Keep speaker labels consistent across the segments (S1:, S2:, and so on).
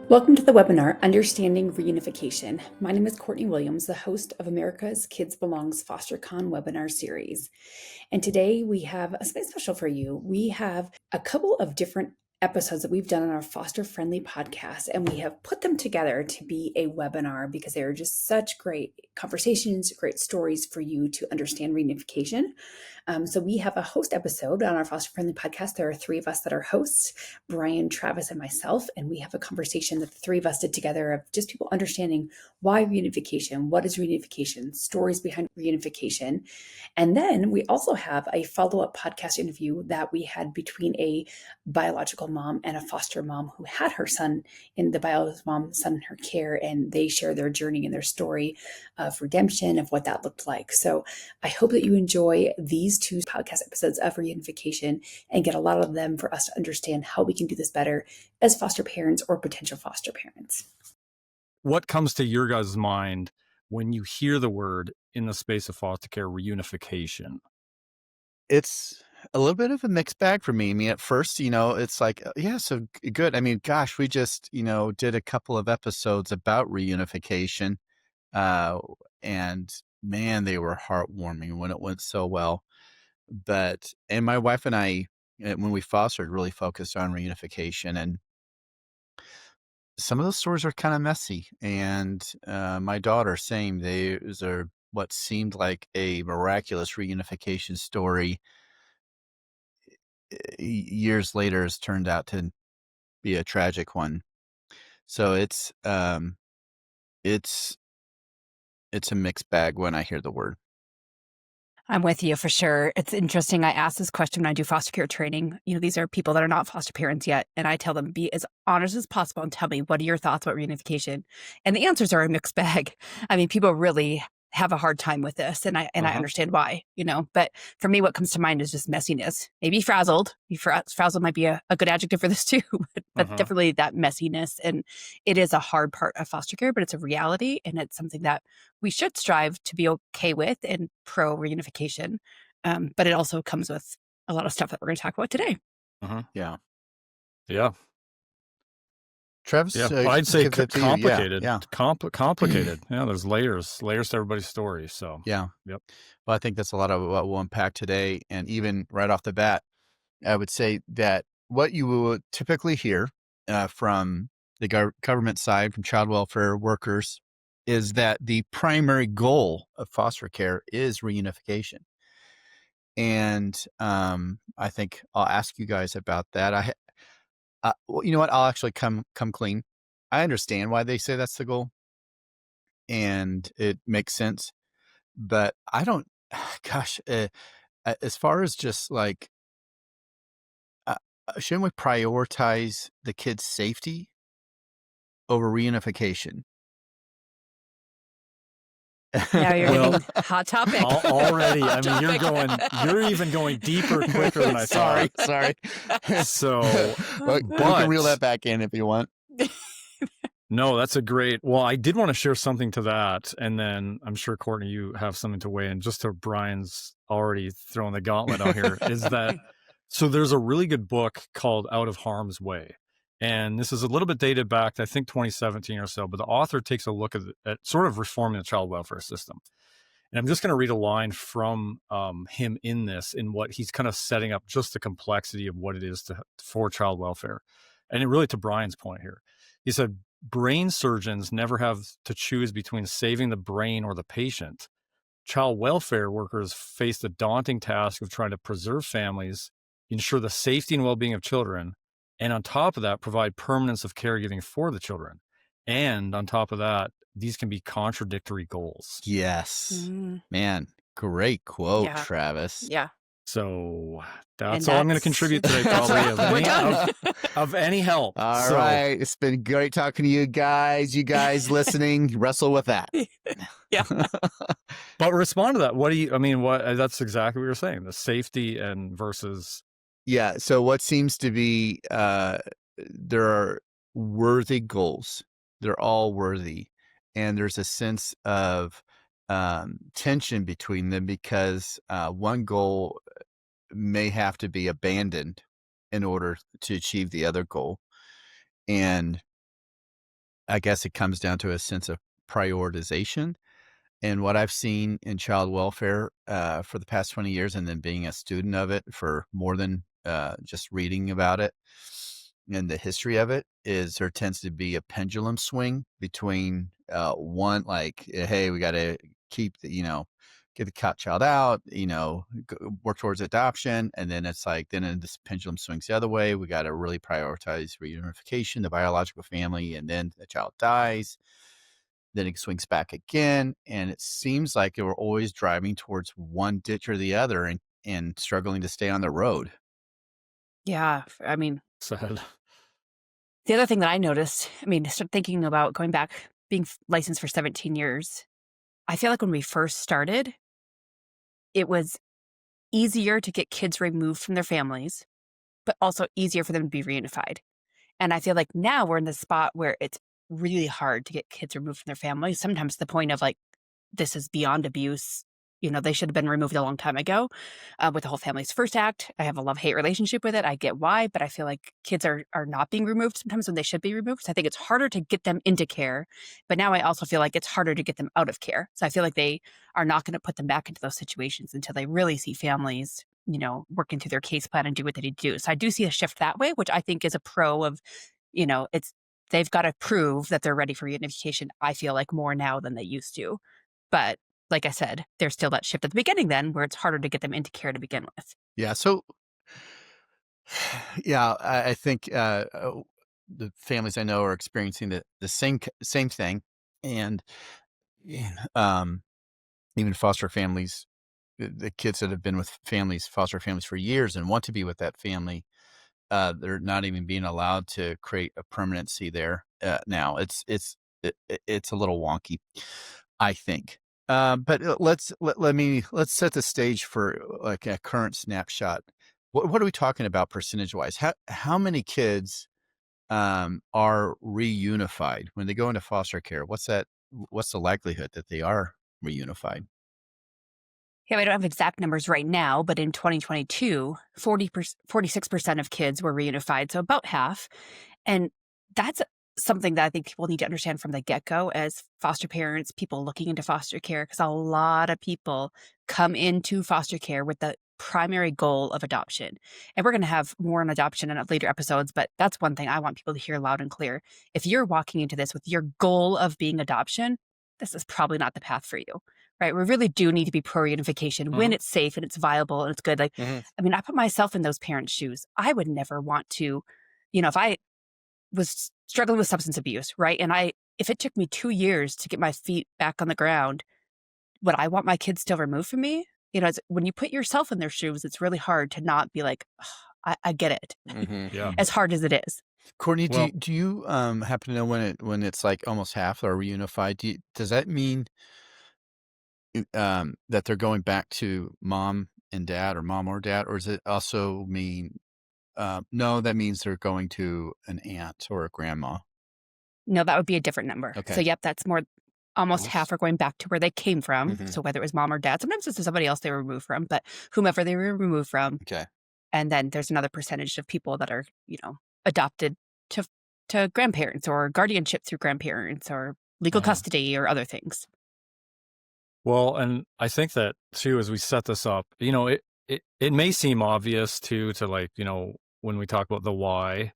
S1: Welcome to the webinar, Understanding Reunification. My name is Courtney Williams, the host of America's Kids Belongs FosterCon webinar series. And today we have something special for you. We have a couple of different episodes that we've done on our foster friendly podcast, and we have put them together to be a webinar because they are just such great conversations, great stories for you to understand reunification. So we have a host episode on our foster friendly podcast. There are three of us that are hosts, Brian, Travis, and myself, and we have a conversation that the three of us did together of just people understanding why reunification, what is reunification, stories behind reunification. And then we also have a follow-up podcast interview that we had between a biological mom and a foster mom who had her son in the biological mom's son in her care, and they share their journey and their story of redemption, of what that looked like. So I hope that you enjoy these two podcast episodes of reunification and get a lot of them for us to understand how we can do this better as foster parents or potential foster parents.
S2: What comes to your guys' mind when you hear the word in the space of foster care reunification?
S3: It's a little bit of a mixed bag for me. I mean, at first, it's like, yeah, so good. I mean, gosh, we just, did a couple of episodes about reunification. And man, they were heartwarming when it went so well. And my wife and I, when we fostered, really focused on reunification. And some of those stories are kind of messy. And my daughter, same, those are what seemed like a miraculous reunification story years later has turned out to be a tragic one. So it's a mixed bag when I hear the word.
S4: I'm with you for sure. It's interesting. I ask this question when I do foster care training. These are people that are not foster parents yet. And I tell them, be as honest as possible and tell me, what are your thoughts about reunification? And the answers are a mixed bag. I mean, people really have a hard time with this. And I understand why, but for me, what comes to mind is just messiness, maybe frazzled. Frazzled might be a good adjective for this too, but definitely that messiness. And it is a hard part of foster care, but it's a reality. And it's something that we should strive to be okay with and pro reunification. But it also comes with a lot of stuff that we're going to talk about today.
S3: Yeah.
S2: Yeah.
S3: Travis,
S2: yeah, I'd say complicated.
S3: Yeah.
S2: Complicated. Yeah, there's layers to everybody's story. So
S3: yeah.
S2: Yep.
S3: Well, I think that's a lot of what we'll unpack today. And even right off the bat, I would say that what you will typically hear from the government side, from child welfare workers, is that the primary goal of foster care is reunification. And I think I'll ask you guys about that. Well, you know what? I'll actually come clean. I understand why they say that's the goal, and it makes sense. But I don't. Gosh, as far as just like, shouldn't we prioritize the kids' safety over reunification?
S4: Now you're getting hot topic
S2: already. I mean, you're even going deeper, quicker than I thought.
S3: Sorry.
S2: So,
S3: you can reel that back in if you want.
S2: No, that's a great. Well, I did want to share something to that, and then I'm sure Courtney, you have something to weigh in. Just to Brian's already throwing the gauntlet out here, is that so? There's a really good book called Out of Harm's Way. And this is a little bit dated back to, I think, 2017 or so, but the author takes a look at sort of reforming the child welfare system. And I'm just going to read a line from him in this, in what he's kind of setting up just the complexity of what it is for child welfare. And it really, to Brian's point here, he said, brain surgeons never have to choose between saving the brain or the patient. Child welfare workers face the daunting task of trying to preserve families, ensure the safety and well-being of children, and on top of that, provide permanence of caregiving for the children. And on top of that, these can be contradictory goals.
S3: Yes. Man, great quote, Travis.
S4: Yeah.
S2: So that's all I'm going to contribute today, probably, of any help.
S3: All right. It's been great talking to you guys. You guys listening, wrestle with that.
S4: Yeah.
S2: But respond to that. That's exactly what you're saying. The safety and versus...
S3: Yeah. So what seems to be, there are worthy goals. They're all worthy. And there's a sense of tension between them because one goal may have to be abandoned in order to achieve the other goal. And I guess it comes down to a sense of prioritization. And what I've seen in child welfare for the past 20 years, and then being a student of it for more than just reading about it and the history of it, is there tends to be a pendulum swing between one, like, hey, we got to keep get the child out, work towards adoption. And then it's like, then this pendulum swings the other way. We got to really prioritize reunification, the biological family, and then the child dies. Then it swings back again. And it seems like we're always driving towards one ditch or the other and struggling to stay on the road.
S4: Yeah. I mean,
S2: Sad.
S4: the other thing that I noticed, start thinking about going back, being licensed for 17 years. I feel like when we first started, it was easier to get kids removed from their families, but also easier for them to be reunified. And I feel like now we're in the spot where it's really hard to get kids removed from their families, sometimes to the point of like, this is beyond abuse. They should have been removed a long time ago with the whole Families First Act. I have a love-hate relationship with it. I get why, but I feel like kids are not being removed sometimes when they should be removed. So I think it's harder to get them into care, but now I also feel like it's harder to get them out of care. So I feel like they are not going to put them back into those situations until they really see families, working through their case plan and do what they need to do. So I do see a shift that way, which I think is a pro of, they've got to prove that they're ready for reunification, I feel like, more now than they used to. But like I said, there's still that shift at the beginning then where it's harder to get them into care to begin with.
S3: Yeah. So, yeah, I think the families I know are experiencing the same thing. And even foster families, the kids that have been with foster families for years and want to be with that family, they're not even being allowed to create a permanency there now. It's a little wonky, I think. But let's set the stage for like a current snapshot. What are we talking about percentage wise? How many kids are reunified when they go into foster care? What's the likelihood that they are reunified?
S4: Yeah, we don't have exact numbers right now, but in 2022, 46% of kids were reunified, so about half. And that's something that I think people need to understand from the get-go as foster parents, people looking into foster care, because a lot of people come into foster care with the primary goal of adoption. And we're going to have more on adoption in later episodes, but that's one thing I want people to hear loud and clear. If you're walking into this with your goal of being adoption, this is probably not the path for you. Right. We really do need to be pro reunification when it's safe and it's viable and it's good. Like, I put myself in those parents' shoes. I would never want to, if I was struggling with substance abuse, right? And if it took me 2 years to get my feet back on the ground, would I want my kids still removed from me? When you put yourself in their shoes, it's really hard to not be like, oh, I get it.
S2: Yeah.
S4: As hard as it is.
S3: Courtney,
S2: Well-
S3: do you happen to know when it's like almost half are reunified? Does that mean that they're going back to mom and dad, or mom or dad, or does it also mean no, that means they're going to an aunt or a grandma?
S4: No, that would be a different number.
S3: Okay.
S4: So, yep, that's more. Almost half are going back to where they came from.
S3: Mhm.
S4: So whether it was mom or dad, sometimes it's somebody else they were removed from, but whomever they were removed from.
S3: Okay.
S4: And then there's another percentage of people that are, adopted to grandparents or guardianship through grandparents or legal custody or other things.
S2: Well, and I think that too, as we set this up, it may seem obvious too, to like, when we talk about the why,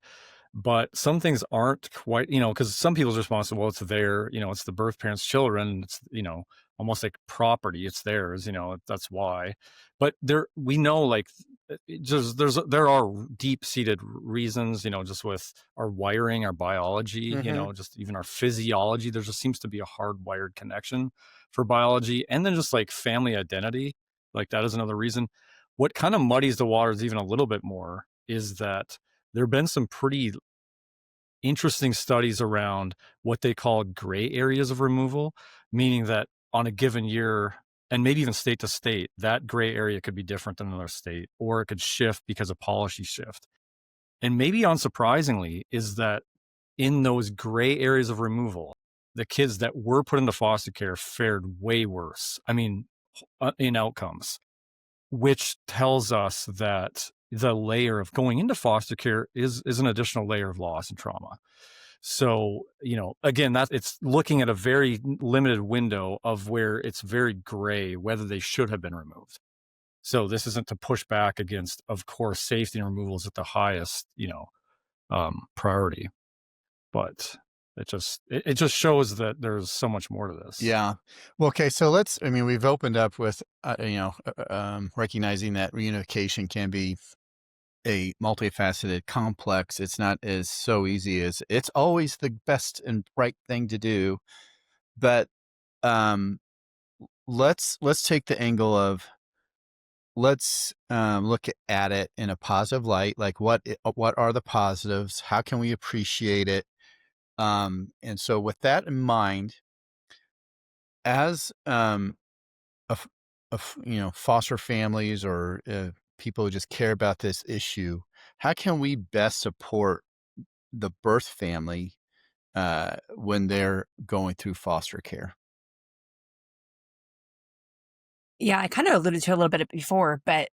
S2: but some things aren't quite, because some people's response, well, it's there, it's the birth parents' children, it's, almost like property, it's theirs, that's why. But we know, like, there are deep-seated reasons, just with our wiring, our biology, just even our physiology, there just seems to be a hardwired connection for biology, and then just like family identity, like that is another reason. What kind of muddies the waters even a little bit more is that there have been some pretty interesting studies around what they call gray areas of removal, meaning that on a given year, and maybe even state to state, that gray area could be different than another state, or it could shift because of policy shift. And maybe unsurprisingly is that in those gray areas of removal, the kids that were put into foster care fared way worse. In outcomes, which tells us that the layer of going into foster care is an additional layer of loss and trauma. So, again, it's looking at a very limited window of where it's very gray whether they should have been removed. So this isn't to push back against, of course, safety and removal is at the highest, priority. But it just shows that there's so much more to this.
S3: Yeah. Well, okay. So we've opened up with, recognizing that reunification can be a multifaceted complex. It's not as so easy as it's always the best and right thing to do. But, let's take the angle of let's look at it in a positive light. Like what are the positives? How can we appreciate it? And so with that in mind, as foster families or people who just care about this issue, how can we best support the birth family when they're going through foster care?
S4: Yeah, I kind of alluded to it a little bit before, but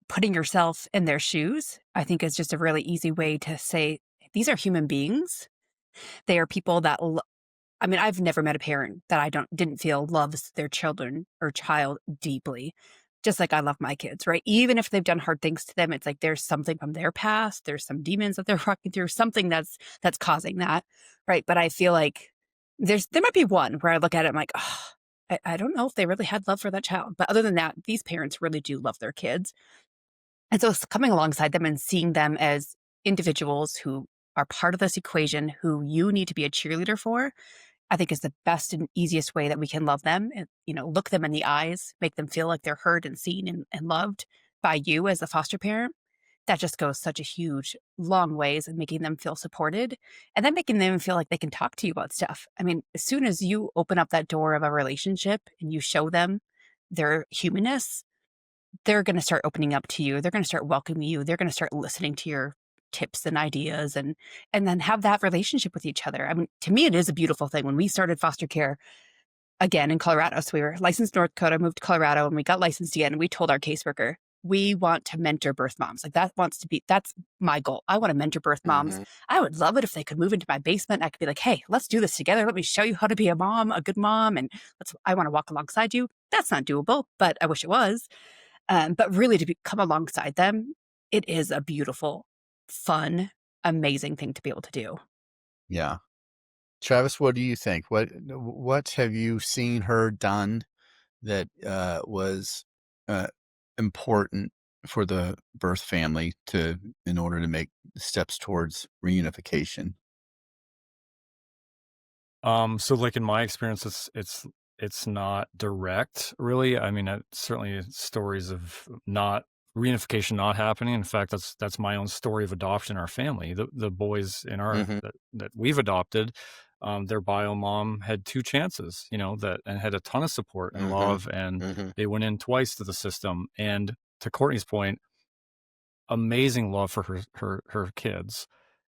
S4: putting yourself in their shoes, I think is just a really easy way to say, these are human beings. They are people that I've never met a parent that didn't feel loves their children or child deeply, just like I love my kids, right? Even if they've done hard things to them, it's like there's something from their past, there's some demons that they're walking through, something that's causing that, right? But I feel like there might be one where I look at it, I'm like, oh, I don't know if they really had love for that child. But other than that, these parents really do love their kids. And so it's coming alongside them and seeing them as individuals who are part of this equation, who you need to be a cheerleader for, I think is the best and easiest way that we can love them and, look them in the eyes, make them feel like they're heard and seen and loved by you as a foster parent. That just goes such a huge, long ways in making them feel supported and then making them feel like they can talk to you about stuff. I mean, as soon as you open up that door of a relationship and you show them their humanness, they're going to start opening up to you. They're going to start welcoming you. They're going to start listening to your tips and ideas and then have that relationship with each other. I mean, to me, it is a beautiful thing. When we started foster care again in Colorado, so we were licensed in North Dakota, moved to Colorado, and we got licensed again. And we told our caseworker, we want to mentor birth moms. Like that's my goal. I want to mentor birth moms. I would love it if they could move into my basement. I could be like, hey, let's do this together. Let me show you how to be a mom, a good mom. And I want to walk alongside you. That's not doable, but I wish it was. But really to come alongside them, it is a beautiful, fun, amazing thing to be able to do.
S3: Yeah. Travis, what do you think? What have you seen her done that was important for the birth family in order to make steps towards reunification?
S2: So like in my experience, it's not direct, really. I mean, certainly stories of not reunification not happening. In fact, that's my own story of adoption in our family. The boys in our that we've adopted, their bio mom had 2 chances, and had a ton of support and love, and they went in twice to the system. And to Courtney's point, amazing love for her kids,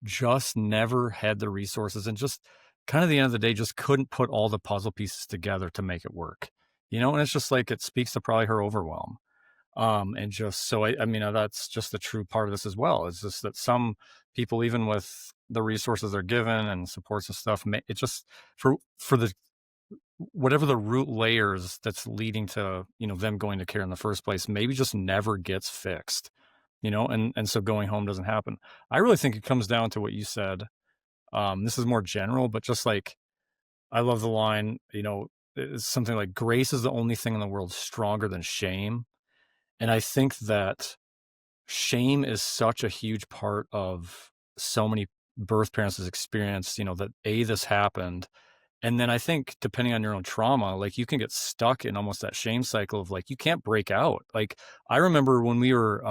S2: just never had the resources and just kind of the end of the day just couldn't put all the puzzle pieces together to make it work. And it's just like it speaks to probably her overwhelm. And just so I mean that's just the true part of this as well. It's just that some people, even with the resources they're given and supports and stuff, it just for the whatever the root layers that's leading to them going to care in the first place maybe just never gets fixed, and so going home doesn't happen. I really think it comes down to what you said. This is more general, but just like I love the line, it's something like grace is the only thing in the world stronger than shame. And I think that shame is such a huge part of so many birth parents' experience, that this happened. And then I think depending on your own trauma, like you can get stuck in almost that shame cycle of like, you can't break out. Like I remember when we were,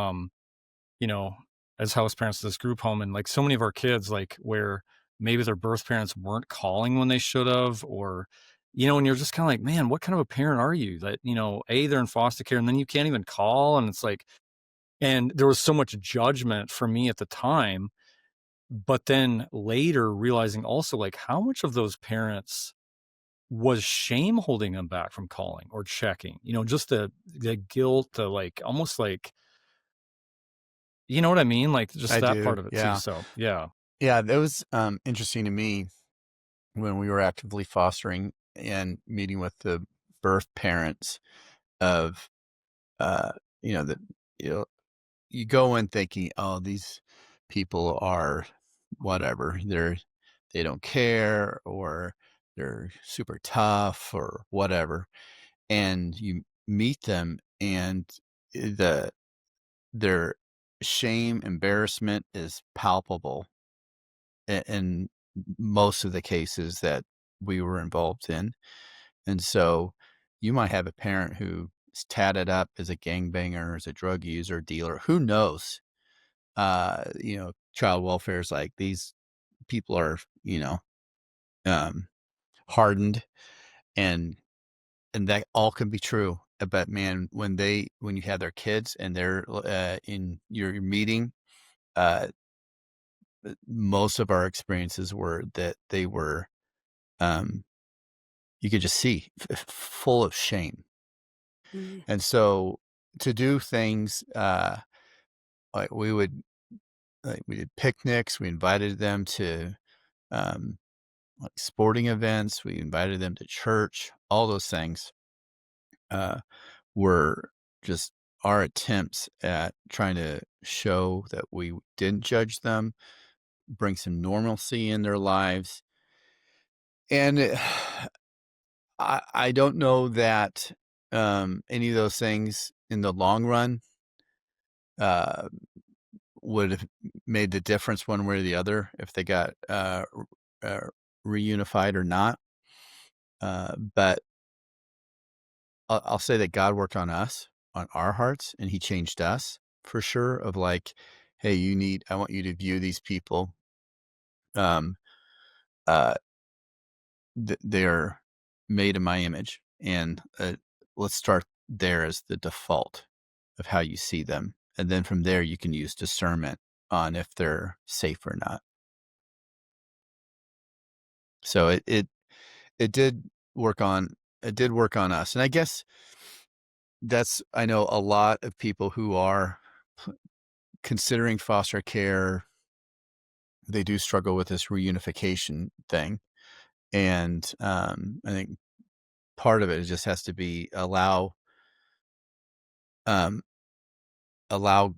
S2: you know, as house parents to this group home, and like so many of our kids, like where maybe their birth parents weren't calling when they should have, or, and you're just kind of like, man, what kind of a parent are you that, they're in foster care and then you can't even call. And it's like, and there was so much judgment for me at the time, but then later realizing also like how much of those parents was shame holding them back from calling or checking, just the guilt, the like, almost like, you know what I mean? Like just
S3: I
S2: that
S3: do.
S2: part of it too.
S3: Yeah.
S2: So, yeah.
S3: Yeah, that was interesting to me when we were actively fostering and meeting with the birth parents of, uh, that, you know, you go in thinking, oh, these people are whatever. They don't care, or they're super tough or whatever. And you meet them, and the their shame, embarrassment is palpable in most of the cases that we were involved in. And so you might have a parent who is tatted up as a gangbanger, as a drug user, dealer, who knows? Child welfare is like, these people are, um, hardened, and that all can be true. But man, when you have their kids and they're in your meeting, uh, most of our experiences were that they were, um, you could just see full of shame.
S4: Mm.
S3: And so to do things, like we did picnics, we invited them to, um, like sporting events, we invited them to church, all those things, uh, were just our attempts at trying to show that we didn't judge them, bring some normalcy in their lives. And I don't know that any of those things in the long run uh, would have made the difference one way or the other if they got reunified or not. But I'll say that God worked on us, on our hearts, and He changed us for sure. Of like, hey, I want you to view these people. Um, uh, they're made in my image, and let's start there as the default of how you see them, and then from there you can use discernment on if they're safe or not. So it did work on us, and I guess I know a lot of people who are considering foster care, they do struggle with this reunification thing. And I think part of it just has to be um, allow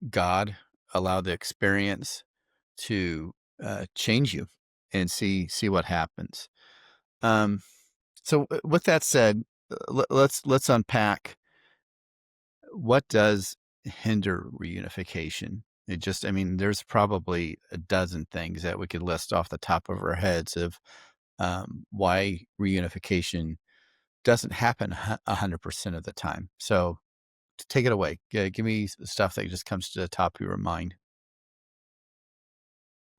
S3: God, allow the experience to change you and see what happens. Um, so with that said, let's unpack what does hinder reunification. I mean, there's probably a dozen things that we could list off the top of our heads of why reunification doesn't happen 100% of the time. So take it away. Give me stuff that just comes to the top of your mind.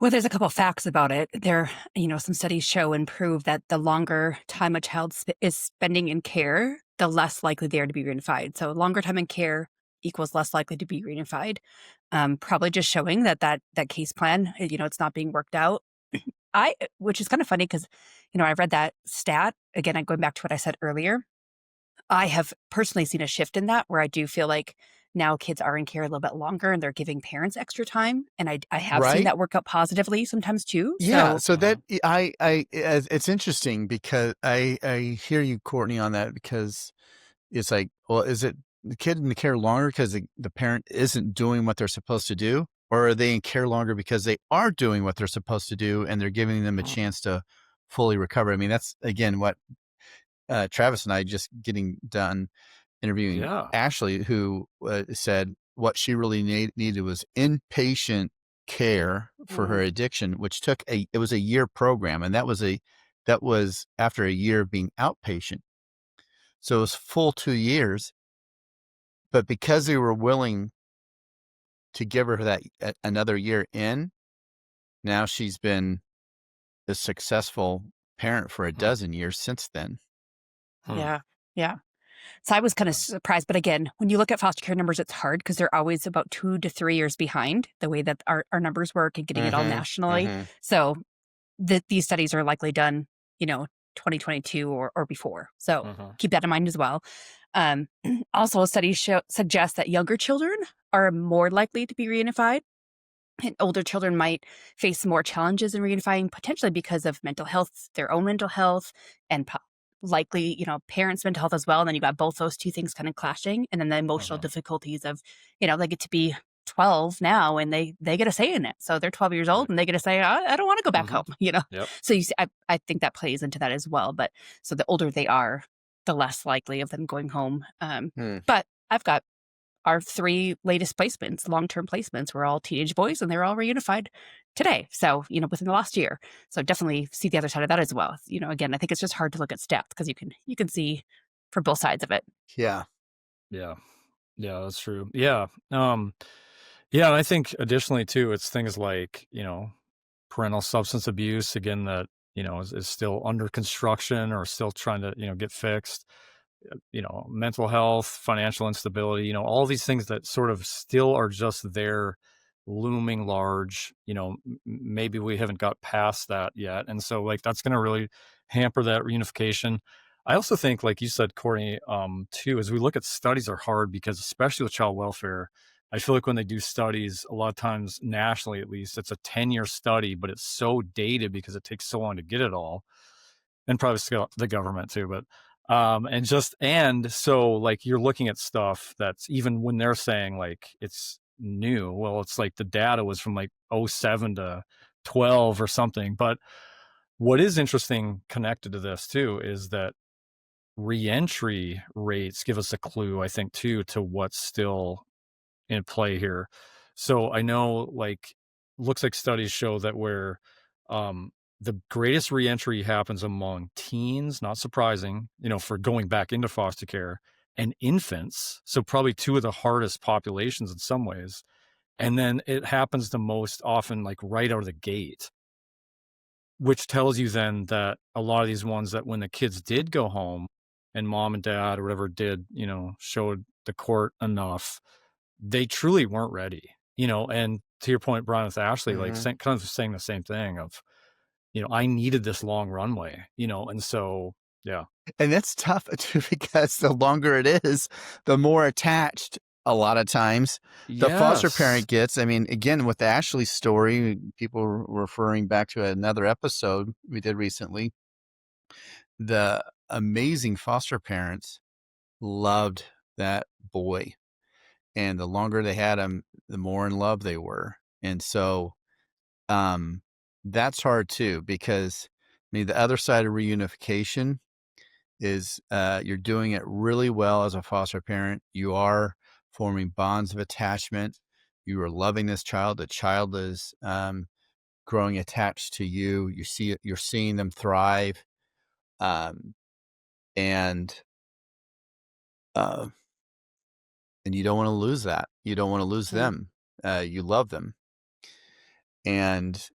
S4: Well, there's a couple facts about it. Some studies show and prove that the longer time a child is spending in care, the less likely they are to be reunified. So longer time in care equals less likely to be reunified. Probably just showing that case plan, it's not being worked out. Which is kind of funny because, I read that stat. Again, I'm going back to what I said earlier. I have personally seen a shift in that where I do feel like now kids are in care a little bit longer and they're giving parents extra time. And I have seen
S3: Right?
S4: that work out positively sometimes too.
S3: Yeah.
S4: So
S3: So that it's interesting because I hear you, Courtney, on that, because it's like, well, is it the kid in the care longer because the parent isn't doing what they're supposed to do? Or are they in care longer because they are doing what they're supposed to do and they're giving them a chance to fully recover? I mean, that's again what Travis and I just getting done interviewing
S2: Yeah.
S3: Ashley, who said what she really needed was inpatient care for her addiction, which it was a year program, and that was after a year of being outpatient. So it was full 2 years, but because they were willing to give her that another year in, now she's been a successful parent for a dozen years since then.
S4: yeah, yeah. So I was kind of surprised. But again, when you look at foster care numbers, it's hard because they're always about 2 to 3 years behind the way that our numbers work and getting it all nationally. So these studies are likely done, 2022 or before. So keep that in mind as well. Also, studies suggest that younger children are more likely to be reunified. And older children might face more challenges in reunifying, potentially because of mental health, their own mental health, and likely, parents' mental health as well. And then you got both those two things kind of clashing. And then the emotional difficulties of, they get to be 12 now and they get a say in it. So they're 12 years old and they get to say, I don't want to go back home,
S2: Yep.
S4: So you see, I think that plays into that as well. But so the older they are, the less likely of them going home. But I've got our 3 latest placements, long-term placements, were all teenage boys, and they're all reunified today. So, within the last year. So definitely see the other side of that as well. Again, I think it's just hard to look at stats because you can see for both sides of it.
S3: Yeah.
S2: Yeah, that's true. Yeah. Yeah, and I think additionally too, it's things like, parental substance abuse, again, that, is still under construction or still trying to, get fixed. Mental health, financial instability, all these things that sort of still are just there looming large. Maybe we haven't got past that yet. And so like that's going to really hamper that reunification. I also think, like you said, Courtney, too, as we look at studies are hard because especially with child welfare, I feel like when they do studies, a lot of times nationally, at least, it's a 10-year study, but it's so dated because it takes so long to get it all, and probably still the government too. But and so like you're looking at stuff that's, even when they're saying like it's new, well, it's like the data was from like 07 to 12 or something. But what is interesting connected to this too is that reentry rates give us a clue, I think, too, to what's still in play here. So I know, like, looks like studies show that where the greatest reentry happens among teens, not surprising, for going back into foster care, and infants. So probably 2 of the hardest populations in some ways. And then it happens the most often, like right out of the gate, which tells you then that a lot of these ones that when the kids did go home and mom and dad or whatever did, showed the court enough, they truly weren't ready, and to your point, Brian, with Ashley, like kind of saying the same thing of, I needed this long runway, and so, yeah.
S3: And that's tough too, because the longer it is, the more attached a lot of times the foster parent gets. I mean, again, with Ashley's story, people were referring back to another episode we did recently. The amazing foster parents loved that boy. And the longer they had him, the more in love they were. And so that's hard too, because I mean, the other side of reunification is you're doing it really well as a foster parent. You are forming bonds of attachment. You are loving this child. The child is growing attached to you. You're seeing them thrive, and you don't want to lose that. You don't want to lose them. You love them, and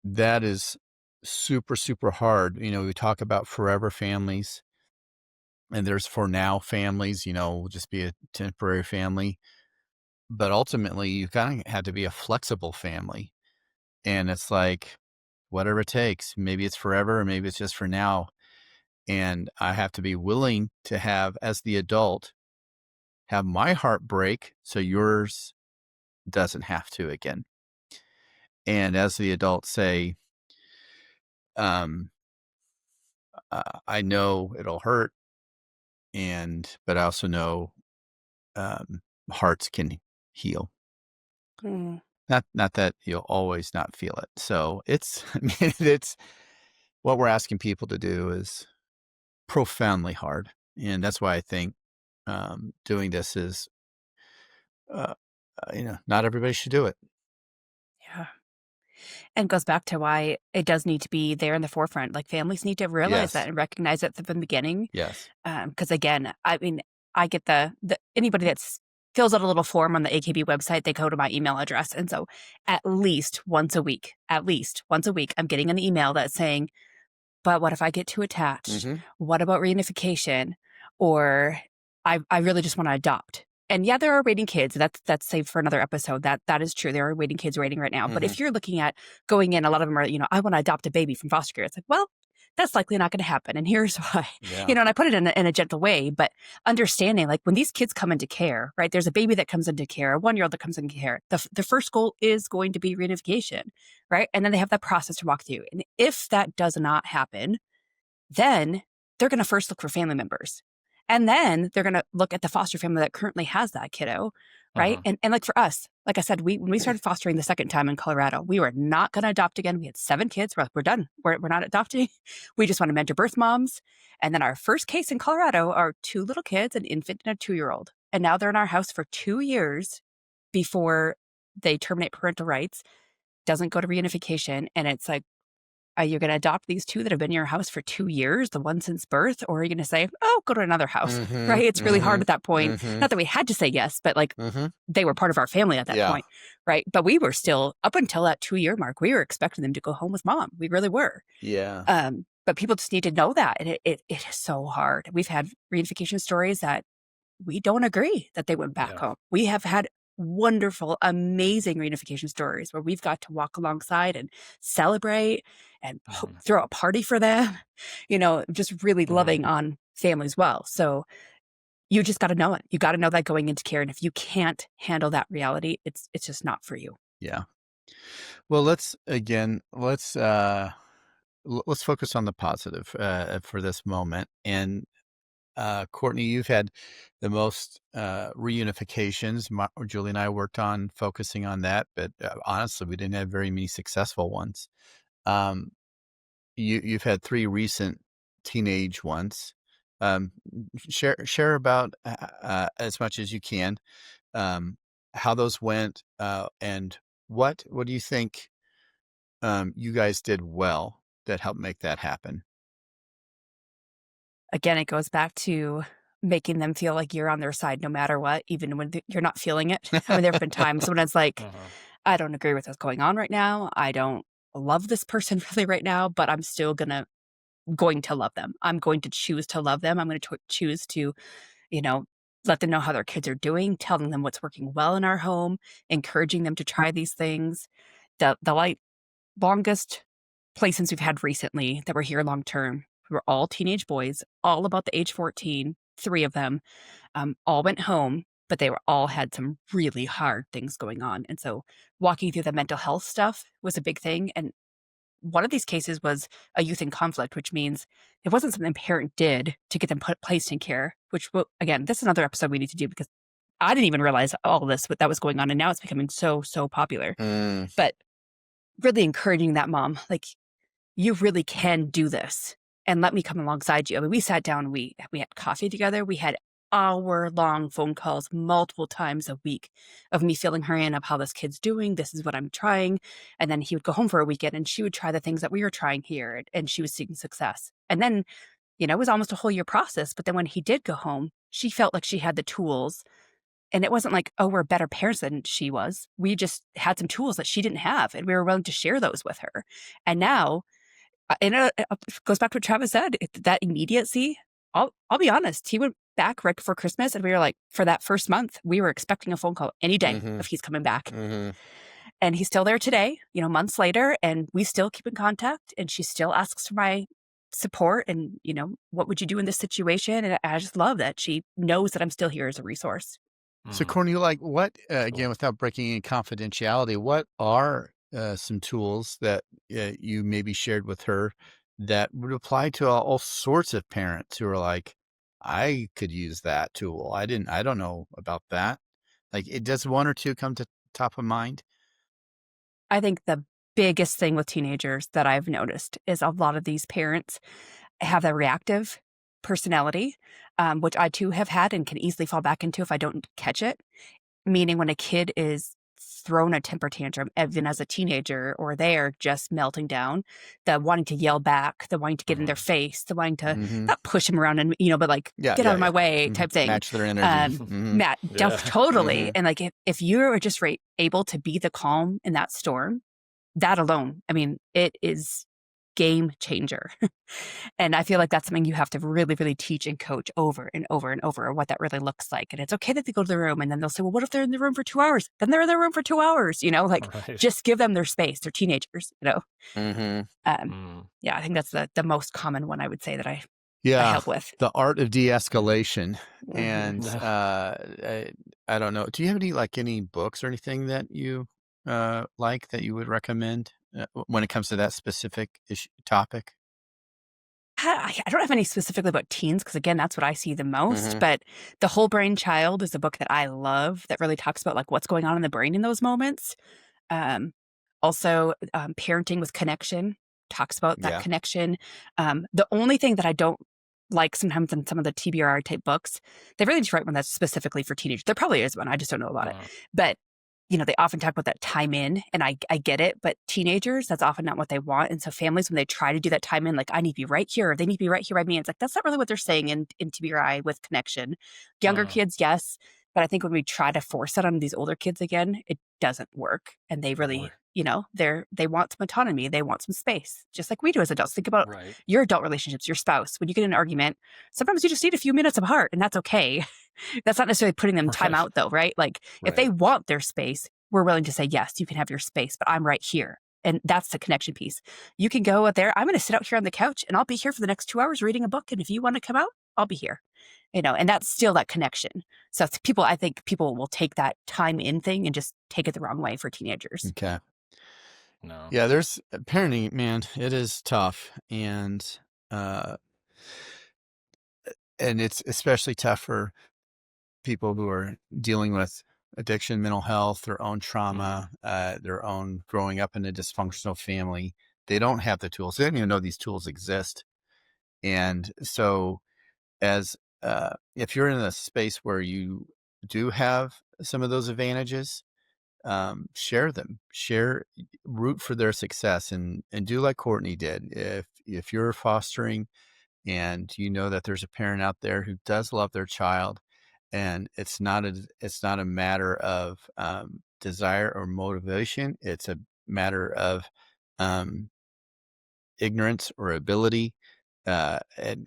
S3: that is super, super hard. We talk about forever families, and there's for now families, will just be a temporary family. But ultimately, you kind of have to be a flexible family. And it's like, whatever it takes. Maybe it's forever, or maybe it's just for now. And I have to be willing to have, as the adult, have my heart break so yours doesn't have to again. And as the adult, say, I know it'll hurt, but I also know hearts can heal. Not that you'll always not feel it. So it's what we're asking people to do is profoundly hard, and that's why I think doing this is, not everybody should do it.
S4: Yeah. And goes back to why it does need to be there in the forefront. Like families need to realize that and recognize it from the beginning.
S3: Yes.
S4: Because again, I mean, I get the anybody that's fills out a little form on the AKB website, they go to my email address. And so at least once a week, I'm getting an email that's saying, but what if I get too attached? What about reunification? Or I really just want to adopt. And yeah, there are waiting kids. That's saved for another episode. That is true. There are waiting kids waiting right now. But if you're looking at going in, a lot of them are, I want to adopt a baby from foster care. It's like, well, that's likely not going to happen. And here's why,
S3: Yeah.
S4: and I put it in a gentle way, but understanding like when these kids come into care, right, there's a baby that comes into care, a 1-year-old that comes into care, the first goal is going to be reunification, right? And then they have that process to walk through. And if that does not happen, then they're going to first look for family members. And then they're going to look at the foster family that currently has that kiddo, right? And like for us, like I said, when we started fostering the second time in Colorado, we were not going to adopt again. We had 7 kids. We're done. We're not adopting. We just want to mentor birth moms. And then our first case in Colorado are 2 little kids, an infant and a 2-year-old. And now they're in our house for 2 years before they terminate parental rights, doesn't go to reunification. And it's like, are you going to adopt these 2 that have been in your house for 2 years, the one since birth? Or are you going to say, oh, go to another house, right? It's really hard at that point. Not that we had to say yes, but like they were part of our family at that point, right? But we were still, up until that 2-year mark, we were expecting them to go home with mom. We really were.
S3: Yeah.
S4: But people just need to know that. And it is so hard. We've had reunification stories that we don't agree that they went back home. We have had wonderful, amazing reunification stories where we've got to walk alongside and celebrate and throw a party for them, just really loving on families well. So you just got to know it. You got to know that going into care. And if you can't handle that reality, it's just not for you.
S3: Yeah. Well, let's focus on the positive for this moment. And Courtney, you've had the most reunifications. Julie and I worked on focusing on that, but honestly, we didn't have very many successful ones. You've had 3 recent teenage ones. Share about as much as you can how those went, and what do you think you guys did well that helped make that happen?
S4: Again, it goes back to making them feel like you're on their side no matter what, even when you're not feeling it. I mean, there have been times when it's like, I don't agree with what's going on right now. I don't love this person really right now, but I'm still going to love them. I'm going to choose to love them. I'm going to choose to, let them know how their kids are doing, telling them what's working well in our home, encouraging them to try these things. The longest placements we've had recently that were here long term were all teenage boys, all about the age 14, 3 of them, all went home, but they all had some really hard things going on. And so walking through the mental health stuff was a big thing. And one of these cases was a youth in conflict, which means it wasn't something a parent did to get them placed in care, which will, again, this is another episode we need to do because I didn't even realize all this, what that was going on. And now it's becoming so popular. But really encouraging that mom, like, you really can do this and let me come alongside you. I mean, we sat down, we had coffee together. We had hour-long phone calls multiple times a week of me filling her in of how this kid's doing. This is what I'm trying. And then he would go home for a weekend and she would try the things that we were trying here and she was seeing success. And then, it was almost a whole year process. But then when he did go home, she felt like she had the tools. And it wasn't like, oh, we're better parents than she was. We just had some tools that she didn't have and we were willing to share those with her. And now, it goes back to what Travis said, that immediacy. I'll be honest. He went back right before Christmas and we were like, for that first month, we were expecting a phone call any day if he's coming back. And he's still there today, months later, and we still keep in contact and she still asks for my support and, what would you do in this situation? And I just love that she knows that I'm still here as a resource.
S3: So Courtney, what, again, without breaking any confidentiality, what are some tools that you maybe shared with her that would apply to all sorts of parents who are like, I could use that tool. I don't know about that. Like, does 1 or 2 come to top of mind?
S4: I think the biggest thing with teenagers that I've noticed is a lot of these parents have a reactive personality, which I too have had and can easily fall back into if I don't catch it. Meaning when a kid is thrown a temper tantrum, even as a teenager, or they are just melting down, the wanting to yell back, the wanting to get in their face, the wanting to not push him around and, but like, get out of my way type thing.
S3: Match their energy.
S4: Totally. And like, if you're just able to be the calm in that storm, that alone, I mean, it is game changer. And I feel like that's something you have to really, really teach and coach over and over and over what that really looks like. And it's okay that they go to the room and then they'll say, well, what if they're in the room for 2 hours? Then they're in the room for 2 hours, like
S2: Right.
S4: just give them their space. They're teenagers,
S3: Mm-hmm.
S4: Yeah, I think that's the most common one I would say that I
S3: Yeah,
S4: help with.
S3: the art of de-escalation. And
S2: Yeah.
S3: I don't know. Do you have any books or anything that you like that you would recommend when it comes to that specific topic?
S4: I don't have any specifically about teens because, again, that's what I see the most.
S3: Mhm.
S4: But The Whole Brain Child is a book that I love that really talks about like what's going on in the brain in those moments. Also, Parenting with Connection talks about that
S3: Yeah.
S4: connection. The only thing that I don't like sometimes in some of the TBR type books, they really just write one that's specifically for teenagers. There probably is one. I just don't know about it. But they often talk about that time in, and I get it, but teenagers, that's often not what they want. And so families, when they try to do that time in, like, I need to be right here, or they need to be right here by me, it's like, that's not really what they're saying in TBRI with connection. Younger kids, yes. But I think when we try to force it on these older kids again, it doesn't work. And they really, they want some autonomy. They want some space, just like we do as adults. Think about your adult relationships, your spouse. When you get in an argument, sometimes you just need a few minutes apart, and that's okay. That's not necessarily putting them time out, though, right? Like, if they want their space, we're willing to say, yes, you can have your space, but I'm right here. And that's the connection piece. You can go out there. I'm going to sit out here on the couch, and I'll be here for the next 2 hours reading a book. And if you want to come out, I'll be here. And that's still that connection. So it's I think people will take that time in thing and just take it the wrong way for teenagers.
S3: Okay.
S2: No.
S3: Yeah, there's parenting, man. It is tough, and it's especially tough for people who are dealing with addiction, mental health, their own trauma, their own growing up in a dysfunctional family. They don't have the tools. They don't even know these tools exist. And so if you're in a space where you do have some of those advantages, share them, root for their success, and do like Courtney did. If you're fostering and you know that there's a parent out there who does love their child, and it's not a matter of desire or motivation, it's a matter of ignorance or ability, and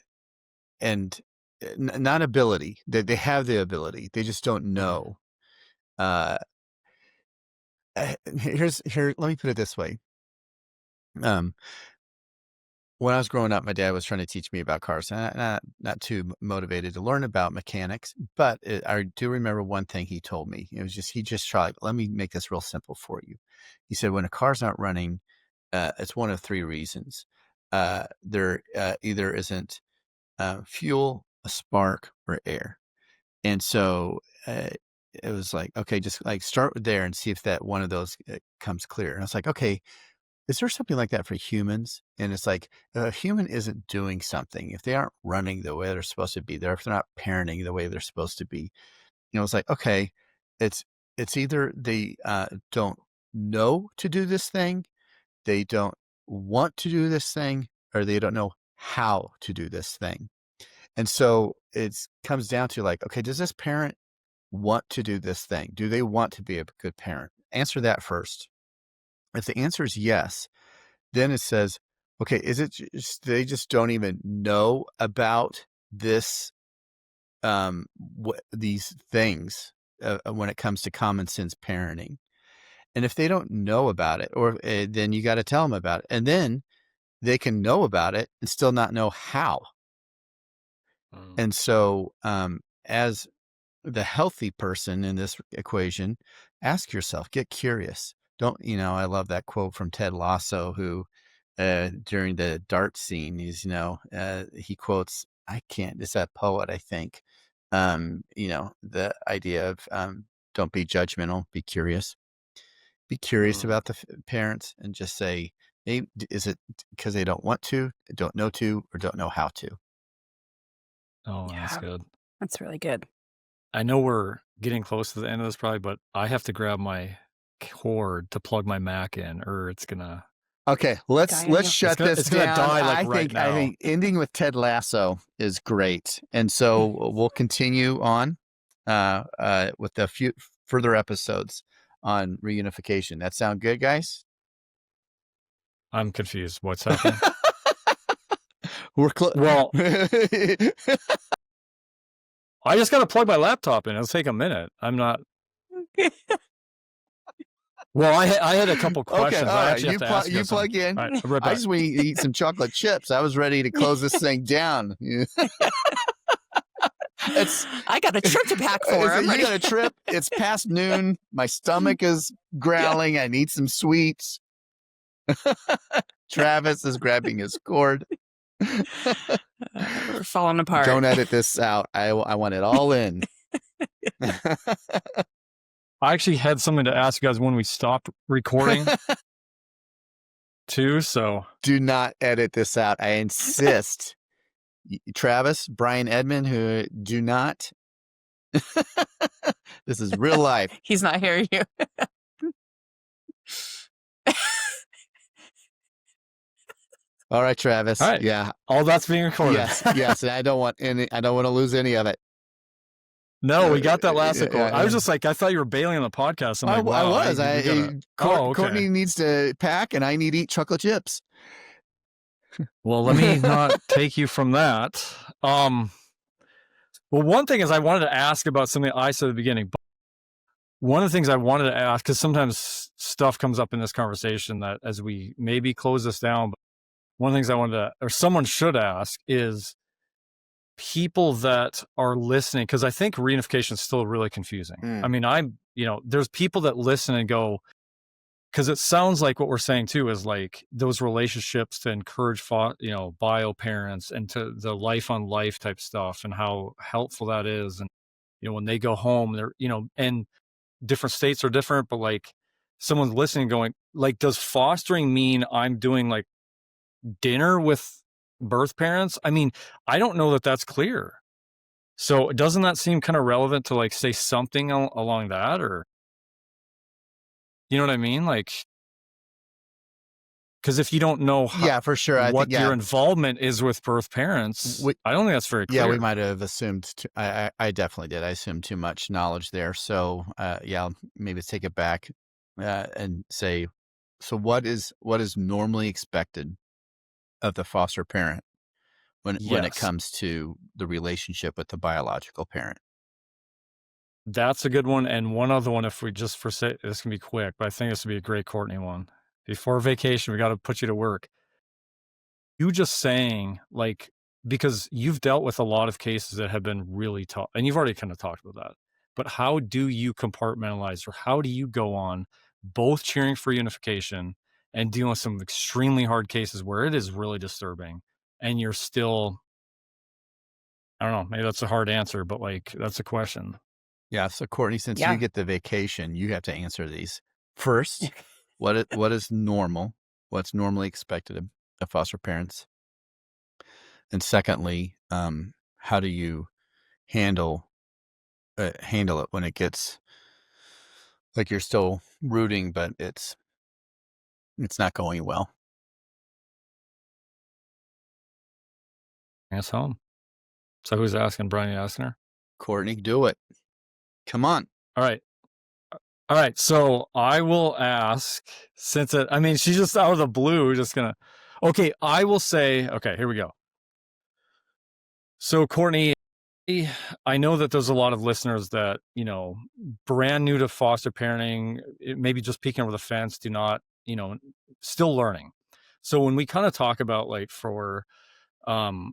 S3: not ability. They have the ability, they just don't know. Let me put it this way. When I was growing up, my dad was trying to teach me about cars. Not too motivated to learn about mechanics, but I do remember one thing he told me. It was he just tried, let me make this real simple for you. He said, when a car's not running, it's one of three reasons. There either isn't fuel, a spark, or air. And so it was like, okay, just like start there and see if that one of those comes clear. And I was like, okay, is there something like that for humans? And it's like, if a human isn't doing something, if they aren't running the way they're supposed to be there, if they're not parenting the way they're supposed to be, it's like, okay, it's either they don't know to do this thing, they don't want to do this thing, or they don't know how to do this thing. And so it comes down to like, okay, does this parent want to do this thing? Do they want to be a good parent? Answer that first. If the answer is yes, then it says, okay, is it they just don't even know about this, these things when it comes to common sense parenting? And if they don't know about it, or then you got to tell them about it, and then they can know about it and still not know how. And so, as the healthy person in this equation, ask yourself, get curious. I love that quote from Ted Lasso, who during the dart scene, he quotes, it's that poet, I think, the idea of don't be judgmental, be curious. Be curious about the parents and just say, hey, is it because they don't want to, don't know to, or don't know how to?
S2: Oh, that's good.
S4: That's really good.
S2: I know we're getting close to the end of this probably, but I have to grab my cord to plug my Mac in, or it's gonna.
S3: Okay, let's shut this
S2: it's
S3: down.
S2: Gonna die right now.
S3: I think ending with Ted Lasso is great, and so we'll continue on with a few further episodes on reunification. That sound good, guys?
S2: I'm confused. What's happening?
S3: We're close.
S2: Well, I just got to plug my laptop in. It'll take a minute. I'm not. Well, I had a couple questions.
S3: Okay, all
S2: I
S3: right.
S2: actually have to ask
S3: You plug in.
S2: All right, I'll be right
S3: I
S2: back.
S3: just want to eat some chocolate chips. I was ready to close this thing down.
S4: I got a trip to pack for.
S3: You got a trip. It's past noon. My stomach is growling. I need some sweets. Travis is grabbing his cord.
S4: We're falling apart.
S3: Don't edit this out. I want it all in.
S2: I actually had something to ask you guys when we stopped recording too. So
S3: do not edit this out. I insist. Travis, Brian, Edmund, who do not. This is real life.
S4: He's not hearing you.
S3: All right, Travis.
S2: All right.
S3: Yeah.
S2: All that's being recorded.
S3: Yes. And I don't want to lose any of it.
S2: No, we got that last record.
S3: yeah.
S2: I was just like, I thought you were bailing on the podcast. I'm like, wow,
S3: I was.
S2: okay.
S3: Courtney needs to pack, and I need to eat chocolate chips.
S2: Well, let me not take you from that. Well, one thing is I wanted to ask about something I said at the beginning. But one of the things I wanted to ask, because sometimes stuff comes up in this conversation that as we maybe close this down, but one of the things I wanted to, or someone should ask is people that are listening, because I think reunification is still really confusing. I mean, there's people that listen and go, because it sounds like what we're saying too is like those relationships to encourage, bio parents and to the life on life type stuff and how helpful that is. And, when they go home, they're, and different states are different, but like someone's listening going like, does fostering mean I'm doing like dinner with birth parents? I mean, I don't know that that's clear. So doesn't that seem kind of relevant to like say something along that, or you know what I mean? Like, because if you don't know
S3: for sure.
S2: what your involvement is with birth parents, I don't think that's very clear.
S3: Yeah, we might have assumed. I definitely did. I assumed too much knowledge there. So maybe take it back and say, so what is normally expected of the foster parent when it comes to the relationship with the biological parent?
S2: That's a good one. And one other one, if we just this can be quick, but I think this would be a great Courtney one. Before vacation, we got to put you to work. You just saying, like, because you've dealt with a lot of cases that have been really tough, and you've already kind of talked about that. But how do you compartmentalize, or how do you go on both cheering for unification and dealing with some extremely hard cases where it is really disturbing, and you're still, I don't know, maybe that's a hard answer, but like, that's a question.
S3: Yeah. So Courtney, since you get the vacation, you have to answer these. First, what is normal? What's normally expected of foster parents? And secondly, how do you handle it when it gets like you're still rooting, but it's not going well?
S2: It's home. So who's asking? Brian, you asking her?
S3: Courtney, do it. Come on.
S2: All right. So I will ask, since she's just out of the blue, okay, I will say, okay, here we go. So Courtney, I know that there's a lot of listeners that, brand new to foster parenting, maybe just peeking over the fence, do not, still learning. So when we kind of talk about like for, what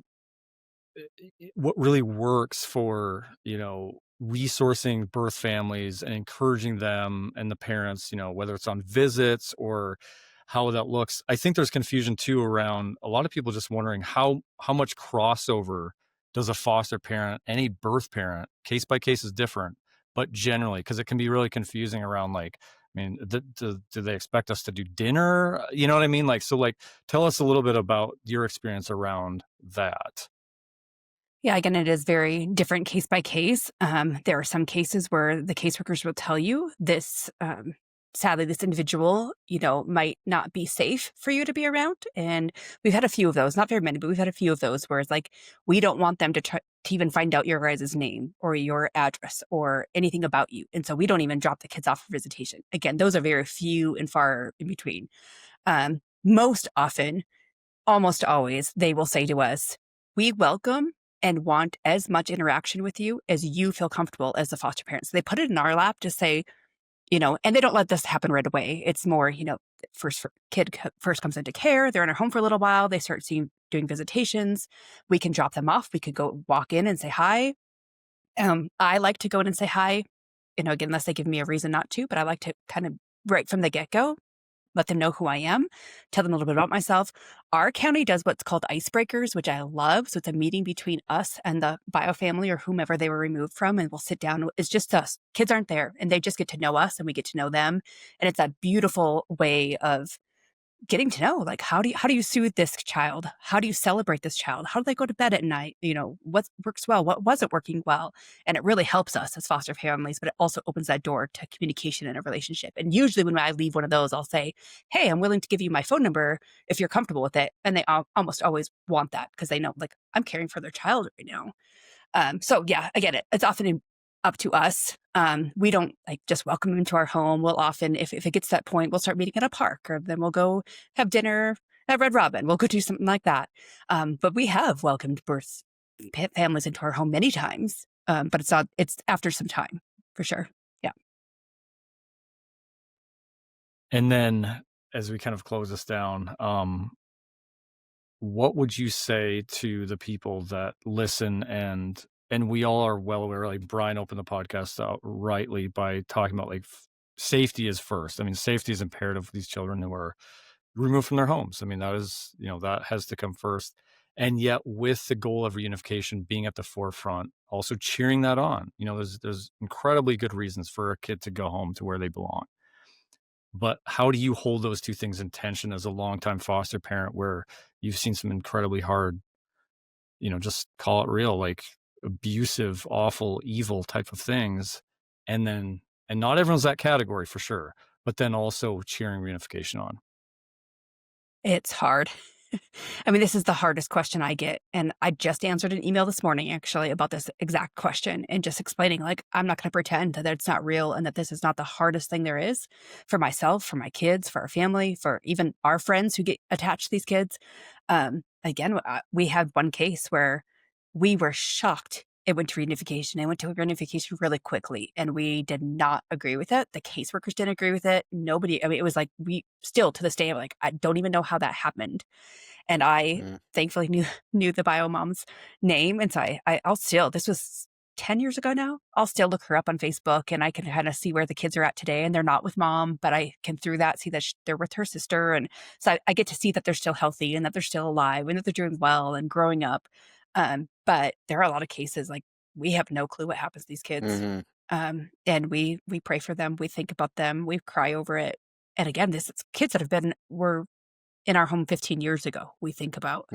S2: really works for, resourcing birth families and encouraging them and the parents, whether it's on visits or how that looks. I think there's confusion too around a lot of people just wondering how much crossover does a foster parent, any birth parent, case by case is different, but generally, because it can be really confusing around like, do they expect us to do dinner? You know what I mean? Like, so like, tell us a little bit about your experience around that.
S4: Yeah, again, it is very different case by case. There are some cases where the caseworkers will tell you this, sadly, this individual, might not be safe for you to be around. And we've had a few of those, not very many, but we've had a few of those where it's like, we don't want them to try to even find out your guys' name or your address or anything about you. And so we don't even drop the kids off for visitation. Again, those are very few and far in between. Most often, almost always they will say to us, we welcome and want as much interaction with you as you feel comfortable as the foster parents. They put it in our lap to say, and they don't let this happen right away. It's more, kid first comes into care. They're in our home for a little while. They start doing visitations. We can drop them off. We could go walk in and say hi. I like to go in and say hi, again, unless they give me a reason not to, but I like to kind of right from the get-go, let them know who I am, tell them a little bit about myself. Our county does what's called icebreakers, which I love. So it's a meeting between us and the bio family or whomever they were removed from, and we'll sit down. It's just us. Kids aren't there, and they just get to know us, and we get to know them. And it's that beautiful way of getting to know, like, how do you soothe this child? How do you celebrate this child? How do they go to bed at night? What works well? What wasn't working well? And it really helps us as foster families, but it also opens that door to communication in a relationship. And usually when I leave one of those, I'll say, hey, I'm willing to give you my phone number if you're comfortable with it. And they almost always want that because they know, like, I'm caring for their child right now. So yeah, I get it. It's often up to us. We don't just welcome them into our home. We'll often, if it gets to that point, we'll start meeting at a park, or then we'll go have dinner at Red Robin. We'll go do something like that. But we have welcomed birth families into our home many times. But it's after some time for sure. Yeah.
S2: And then as we kind of close this down, what would you say to the people that listen and we all are well aware, like Brian opened the podcast out rightly by talking about safety is first. I mean, safety is imperative for these children who are removed from their homes. I mean, that is, that has to come first. And yet with the goal of reunification being at the forefront, also cheering that on, there's incredibly good reasons for a kid to go home to where they belong. But how do you hold those two things in tension as a longtime foster parent where you've seen some incredibly hard, just call it real, like abusive, awful, evil type of things. And not everyone's that category for sure, but then also cheering reunification on.
S4: It's hard. I mean, this is the hardest question I get. And I just answered an email this morning, actually, about this exact question and just explaining, I'm not going to pretend that it's not real and that this is not the hardest thing there is for myself, for my kids, for our family, for even our friends who get attached to these kids. Again, we had one case where we were shocked it went to reunification. It went to reunification really quickly, and we did not agree with it. The caseworkers didn't agree with it. Nobody, I mean, it was we still to this day, I don't even know how that happened. And I thankfully knew the bio mom's name. And so I'll still, this was 10 years ago now, I'll still look her up on Facebook and I can kind of see where the kids are at today. And they're not with mom, but I can through that see that they're with her sister. And so I get to see that they're still healthy and that they're still alive and that they're doing well and growing up. But there are a lot of cases we have no clue what happens to these kids. And we pray for them. We think about them. We cry over it. And again, this is kids that were in our home 15 years ago, we think about,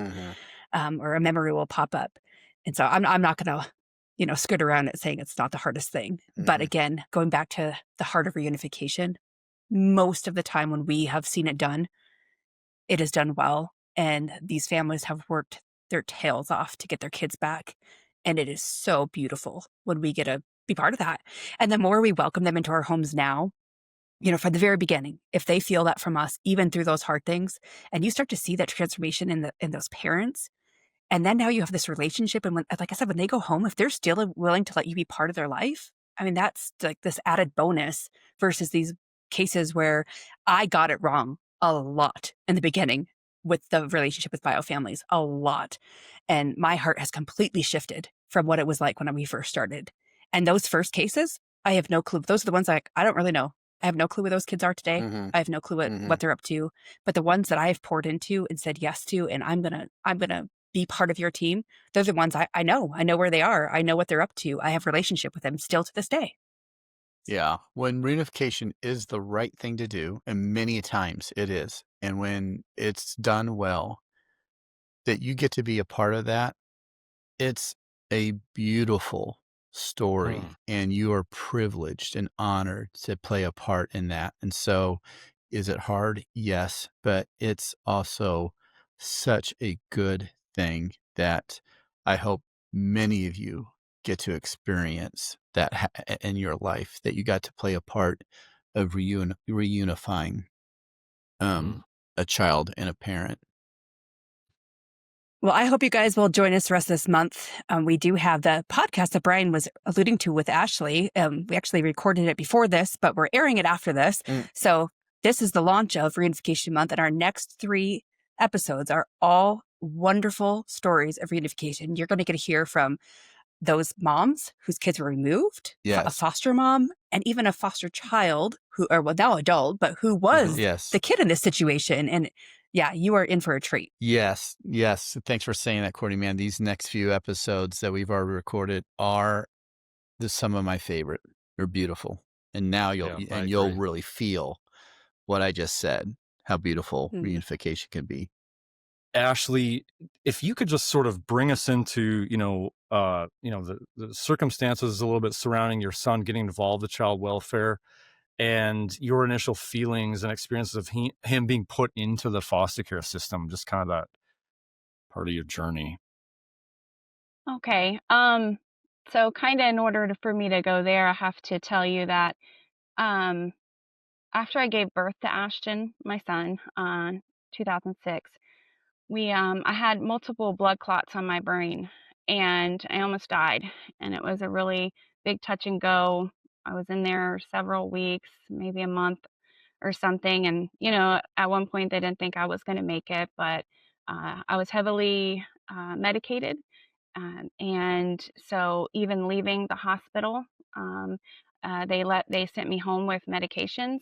S4: or a memory will pop up. And so I'm not going to, skirt around it saying it's not the hardest thing. But again, going back to the heart of reunification, most of the time when we have seen it done, it is done well. And these families have worked their tails off to get their kids back. And it is so beautiful when we get to be part of that. And the more we welcome them into our homes now, from the very beginning, if they feel that from us, even through those hard things, and you start to see that transformation in those parents, and then now you have this relationship. And like I said, when they go home, if they're still willing to let you be part of their life, I mean, that's this added bonus versus these cases where I got it wrong a lot in the beginning with the relationship with bio families, a lot. And my heart has completely shifted from what it was like when we first started. And those first cases, I have no clue. Those are the ones I don't really know. I have no clue where those kids are today. I have no clue what they're up to. But the ones that I have poured into and said yes to, and I'm gonna be part of your team, they're the ones I know. I know where they are. I know what they're up to. I have a relationship with them still to this day.
S3: Yeah. When reunification is the right thing to do, and many times it is, and when it's done well, that you get to be a part of that, it's a beautiful story, and you are privileged and honored to play a part in that. And so, is it hard? Yes, but it's also such a good thing that I hope many of you get to experience that in your life, that you got to play a part of reunifying a child and a parent.
S4: Well, I hope you guys will join us the rest of this month. We do have the podcast that Brian was alluding to with Ashley. We actually recorded it before this, but we're airing it after this. So this is the launch of Reunification Month, and our next 3 episodes are all wonderful stories of reunification. You're going to get to hear from those moms whose kids were removed, a foster mom, and even a foster child who are now adult, but who was the kid in this situation. And yeah, you are in for a treat.
S3: Yes. Thanks for saying that, Courtney, man. These next few episodes that we've already recorded are some of my favorite. They're beautiful. And now you'll really feel what I just said, how beautiful reunification can be.
S2: Ashley, if you could just sort of bring us into, the circumstances a little bit surrounding your son getting involved with child welfare and your initial feelings and experiences of him being put into the foster care system, just kind of that part of your journey.
S5: Okay. So kind of in order for me to go there, I have to tell you that um, after I gave birth to Ashton, my son, on 2006, I had multiple blood clots on my brain, and I almost died. And it was a really big touch and go. I was in there several weeks, maybe a month or something. And, at one point they didn't think I was going to make it, but I was heavily medicated. And so even leaving the hospital, um, they sent me home with medications,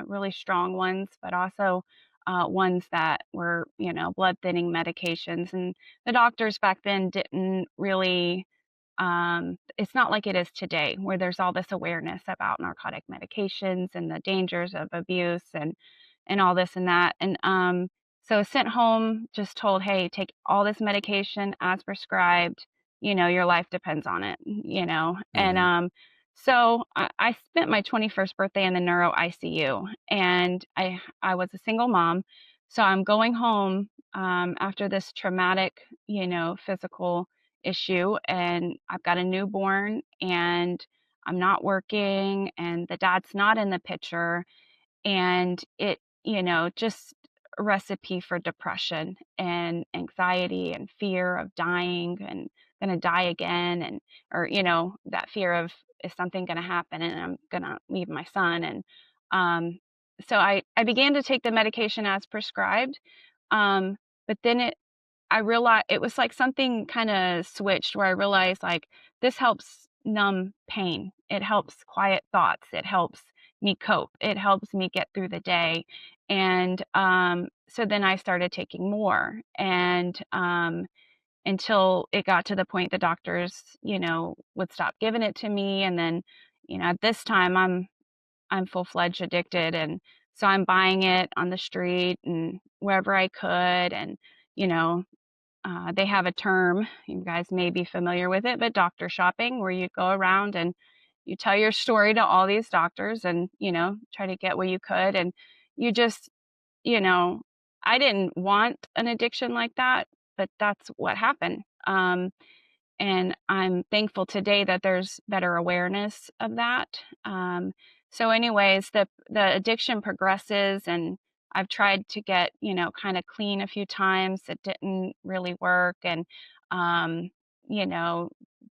S5: really strong ones, but also ones that were, blood thinning medications. And the doctors back then didn't really. It's not like it is today, where there's all this awareness about narcotic medications and the dangers of abuse and all this and that. And so sent home, just told, hey, take all this medication as prescribed. Your life depends on it. And so I spent my 21st birthday in the neuro ICU, and I was a single mom. So I'm going home after this traumatic, physical issue, and I've got a newborn, and I'm not working, and the dad's not in the picture, and it, just a recipe for depression and anxiety and fear of dying and gonna die again, and or that fear of, is something gonna happen and I'm gonna leave my son. And so I began to take the medication as prescribed, but then I realized it was like something kind of switched, where I realized, like, this helps numb pain. It helps quiet thoughts. It helps me cope. It helps me get through the day. And so then I started taking more, and until it got to the point the doctors, would stop giving it to me. And then, at this time I'm full-fledged addicted, and so I'm buying it on the street and wherever I could. And you know they have a term, you guys may be familiar with it, but doctor shopping, where you go around and you tell your story to all these doctors and, try to get what you could. And you just, you know, I didn't want an addiction like that, but that's what happened. And I'm thankful today that there's better awareness of that. So anyways, the addiction progresses, and I've tried to get, kind of clean a few times. It didn't really work. And, um, you know,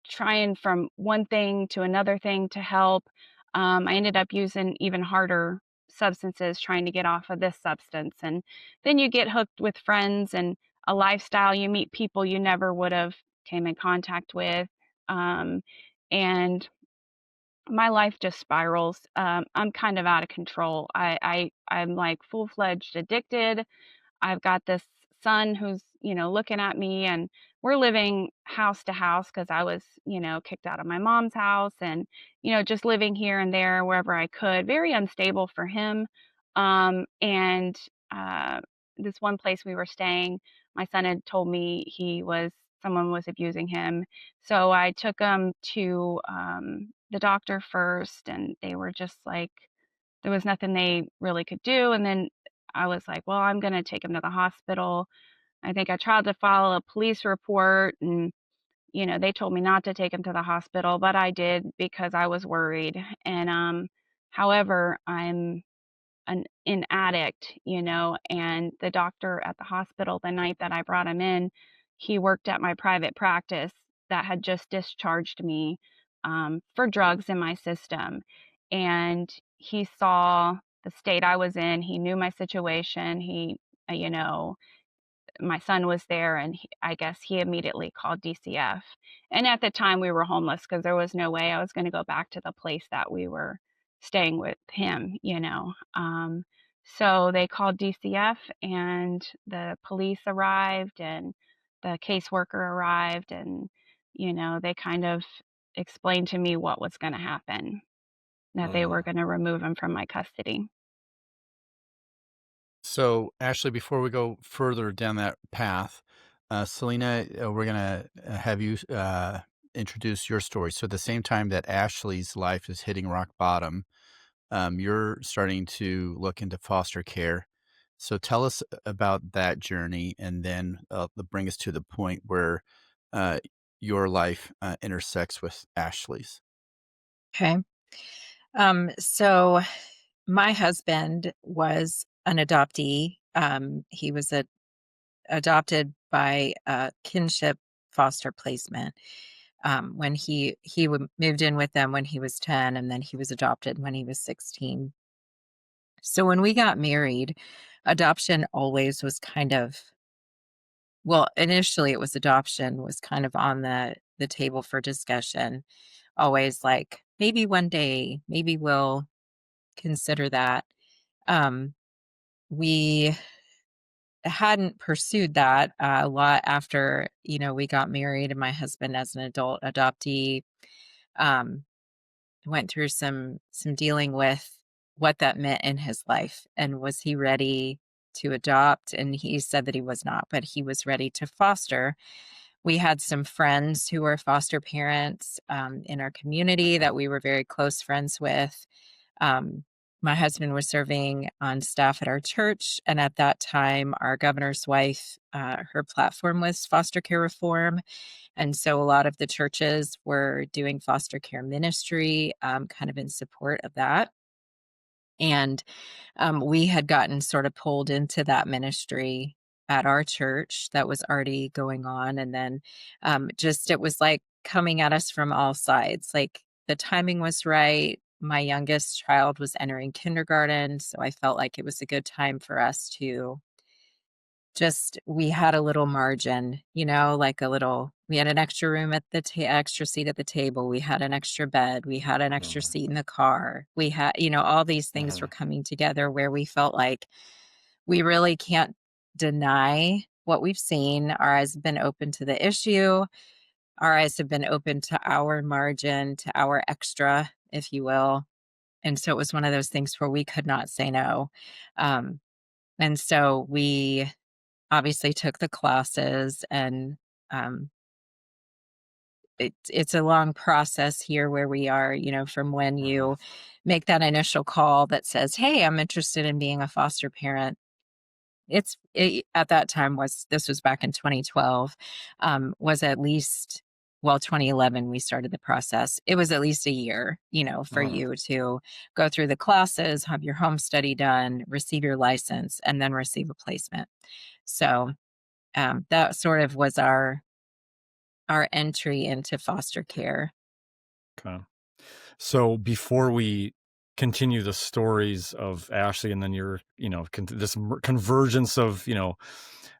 S5: trying from one thing to another thing to help. I ended up using even harder substances trying to get off of this substance. And then you get hooked with friends and a lifestyle. You meet people you never would have came in contact with. Um, and my life just spirals. I'm kind of out of control. I'm like full-fledged addicted. I've got this son who's, looking at me, and we're living house to house because I was, kicked out of my mom's house, and, just living here and there wherever I could. Very unstable for him. And this one place we were staying, my son had told me someone was abusing him. So I took him to the doctor first, and they were just like, there was nothing they really could do. And then I was like, well, I'm going to take him to the hospital. I think I tried to file a police report, and, they told me not to take him to the hospital, but I did because I was worried. And, however, I'm an addict, and the doctor at the hospital the night that I brought him in he worked at my private practice that had just discharged me for drugs in my system. And he saw the state I was in. He knew my situation. You know, my son was there, and I guess he immediately called DCF. And at the time, we were homeless because there was no way I was going to go back to the place that we were staying with him, you know. So they called DCF, and the police arrived, and the caseworker arrived, and, you know, they kind of explained to me what was going to happen, that they were going to remove him from my custody.
S3: So, Ashley, before we go further down that path, Selena, we're going to have you introduce your story. So, at the same time that Ashley's life is hitting rock bottom, you're starting to look into foster care. So, tell us about that journey, and then bring us to the point where uh, your life intersects with Ashley's.
S6: Okay. So my husband was an adoptee. He was adopted by a kinship foster placement. When moved in with them when he was 10, and then he was adopted when he was 16. So when we got married, adoption always was kind of, well, initially it was adoption was kind of on the table for discussion. Always like, maybe one day, maybe we'll consider that. Um, we hadn't pursued that a lot after, we got married, and my husband, as an adult adoptee, um, went through some dealing with what that meant in his life, and was he ready to adopt? And he said that he was not, but he was ready to foster. We had some friends who were foster parents in our community that we were very close friends with. Um, my husband was serving on staff at our church, and at that time, our governor's wife, her platform was foster care reform. And so a lot of the churches were doing foster care ministry, kind of in support of that. And we had gotten sort of pulled into that ministry at our church that was already going on. And then just it was like coming at us from all sides. Like, the timing was right. My youngest child was entering kindergarten. So I felt like it was a good time for us to we had a little margin, like we had an extra room at the extra seat at the table. We had an extra bed. We had an extra seat in the car. We had, all these things were coming together where we felt like we really can't deny what we've seen. Our eyes have been open to the issue. Our eyes have been open to our margin, to our extra, if you will. And so it was one of those things where we could not say no. And so we obviously took the classes, and it's a long process here where we are, from when you make that initial call that says, hey, I'm interested in being a foster parent. At that time this was back in 2012, was at least, 2011, we started the process. It was at least a year, for you to go through the classes, have your home study done, receive your license, and then receive a placement. So that sort of was our entry into foster care.
S2: Okay. So before we continue the stories of Ashley and then your, this convergence of,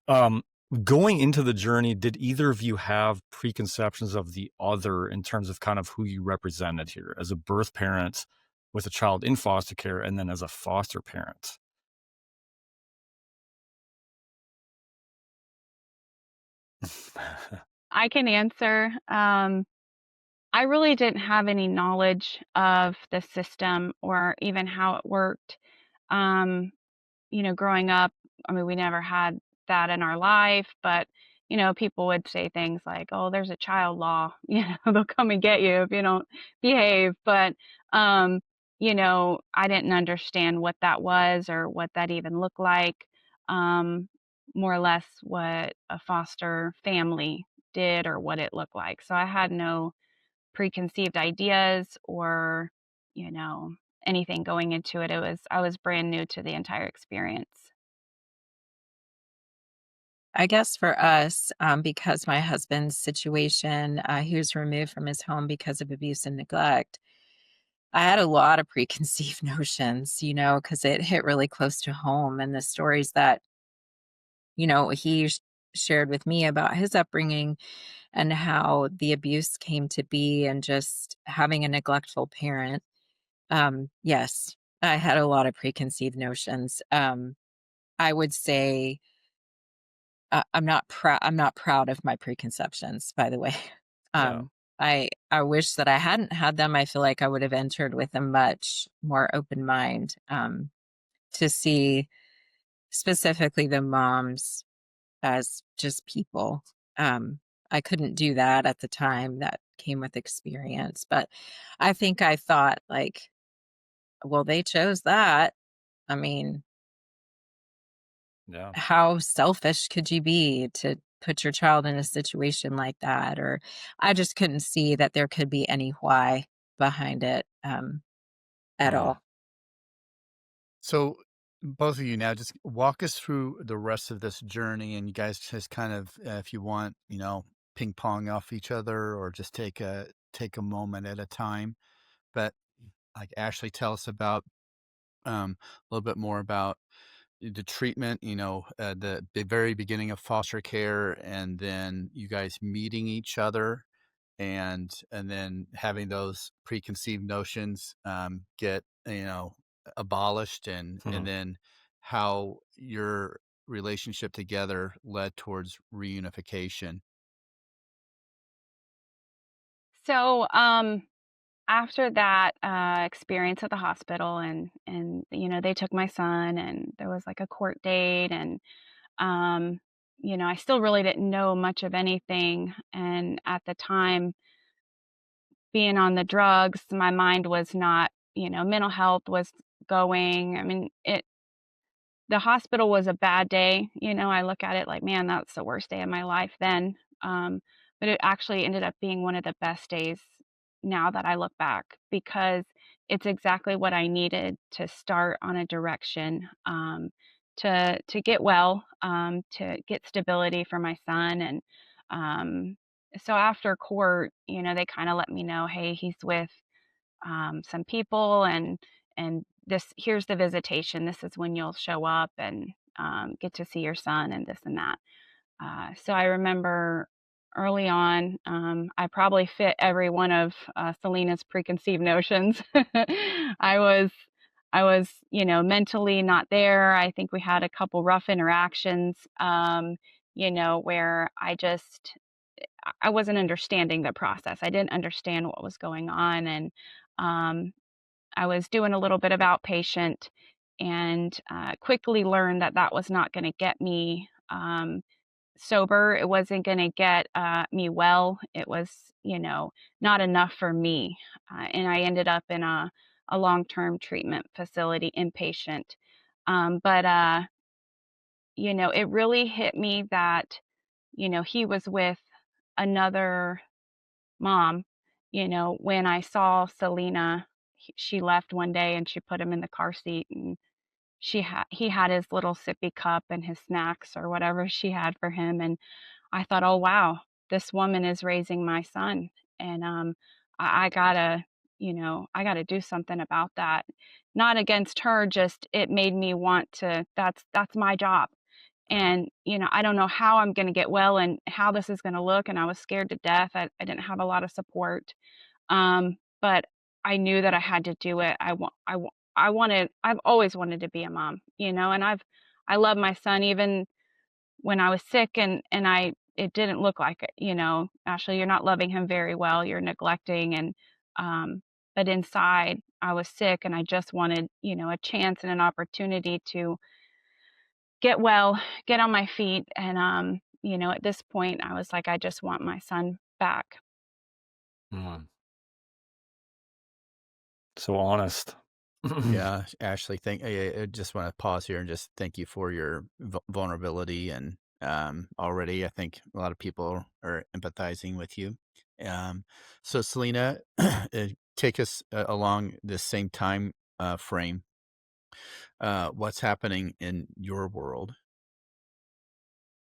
S2: um, going into the journey, did either of you have preconceptions of the other in terms of kind of who you represented here as a birth parent with a child in foster care and then as a foster parent?
S5: I can answer. I really didn't have any knowledge of the system or even how it worked. Um, growing up, I mean, we never had that in our life, but, people would say things like, oh, there's a child law, they'll come and get you if you don't behave. But, I didn't understand what that was or what that even looked like. Um, More or less what a foster family did or what it looked like. So I had no preconceived ideas or, you know, anything going into it. I was brand new to the entire experience.
S6: I guess for us, because my husband's situation, he was removed from his home because of abuse and neglect. I had a lot of preconceived notions, because it hit really close to home, and the stories that, he shared with me about his upbringing and how the abuse came to be and just having a neglectful parent. Yes, I had a lot of preconceived notions. I would say I'm not proud of my preconceptions, by the way.
S2: Yeah.
S6: I wish that I hadn't had them. I feel like I would have entered with a much more open mind, to see specifically the moms as just people. I couldn't do that at the time. That came with experience, but I think I thought like, well, they chose that. I mean,
S2: Yeah.
S6: how selfish could you be to put your child in a situation like that? Or I just couldn't see that there could be any why behind it, at
S2: Mm.
S6: all.
S3: So both of you now just walk us through the rest of this journey, and you guys just kind of, if you want, ping pong off each other, or just take a moment at a time. But like Ashley, tell us about a little bit more about the treatment, the very beginning of foster care, and then you guys meeting each other, and then having those preconceived notions get abolished, and
S2: Mhm.
S3: then how your relationship together led towards reunification.
S5: So, after that experience at the hospital, and they took my son, and there was like a court date, and um, I still really didn't know much of anything. And at the time, being on the drugs, my mind was not, mental health was going. I mean, the hospital was a bad day. I look at it like, man, that's the worst day of my life then. Um, but it actually ended up being one of the best days now that I look back, because it's exactly what I needed to start on a direction, to get well, to get stability for my son. And um, so after court, they kind of let me know, hey, he's with some people, and this, here's the visitation, this is when you'll show up and get to see your son, and this and that. So I remember early on, I probably fit every one of Selena's preconceived notions. i was I was mentally not there. I think we had a couple rough interactions, where I wasn't understanding the process. I didn't understand what was going on, and um, I was doing a little bit of outpatient, and quickly learned that that was not going to get me sober. It wasn't going to get me well. It was, not enough for me, and I ended up in a long-term treatment facility, inpatient. But it really hit me that he was with another mom. When I saw Selena, she left one day and she put him in the car seat, and he had his little sippy cup and his snacks or whatever she had for him. And I thought, oh wow, this woman is raising my son, and I gotta, I gotta do something about that. Not against her, just it made me want to. That's my job. And I don't know how I'm going to get well and how this is going to look, and I was scared to death. I didn't have a lot of support, but I knew that I had to do it. I've always wanted to be a mom, and I love my son even when I was sick, and it didn't look like it. Ashley, you're not loving him very well. You're neglecting, and but inside I was sick, and I just wanted, a chance and an opportunity to get well, get on my feet. And at this point I was like, I just want my son back.
S2: Mm. So honest.
S3: Yeah, Ashley, I just want to pause here and just thank you for your vulnerability, and already I think a lot of people are empathizing with you. Um, so Selena, take us along this same time frame. What's happening in your world?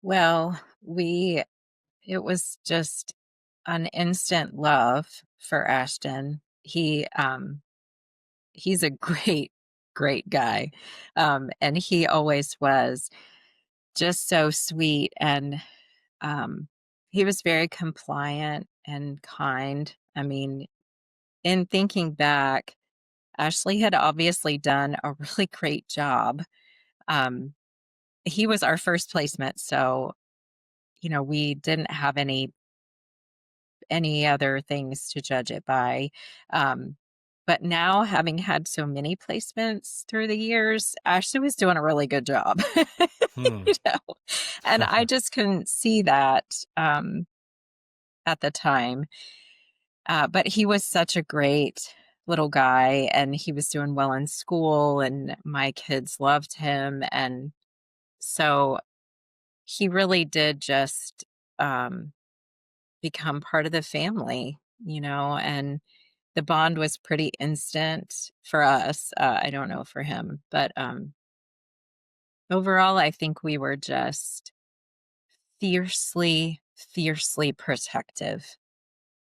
S6: Well, it was just an instant love for Ashton. He's a great guy. And he always was just so sweet, and he was very compliant and kind. I mean, in thinking back, Ashley had obviously done a really great job. Um, he was our first placement, so we didn't have any other things to judge it by. Um, but now, having had so many placements through the years, Ashley was doing a really good job.
S2: Hmm.
S6: you know, and I just couldn't see that at the time. But he was such a great little guy, and he was doing well in school, and my kids loved him. And so he really did just um, become part of the family, and the bond was pretty instant for us. I don't know for him, but overall, I think we were just fiercely protective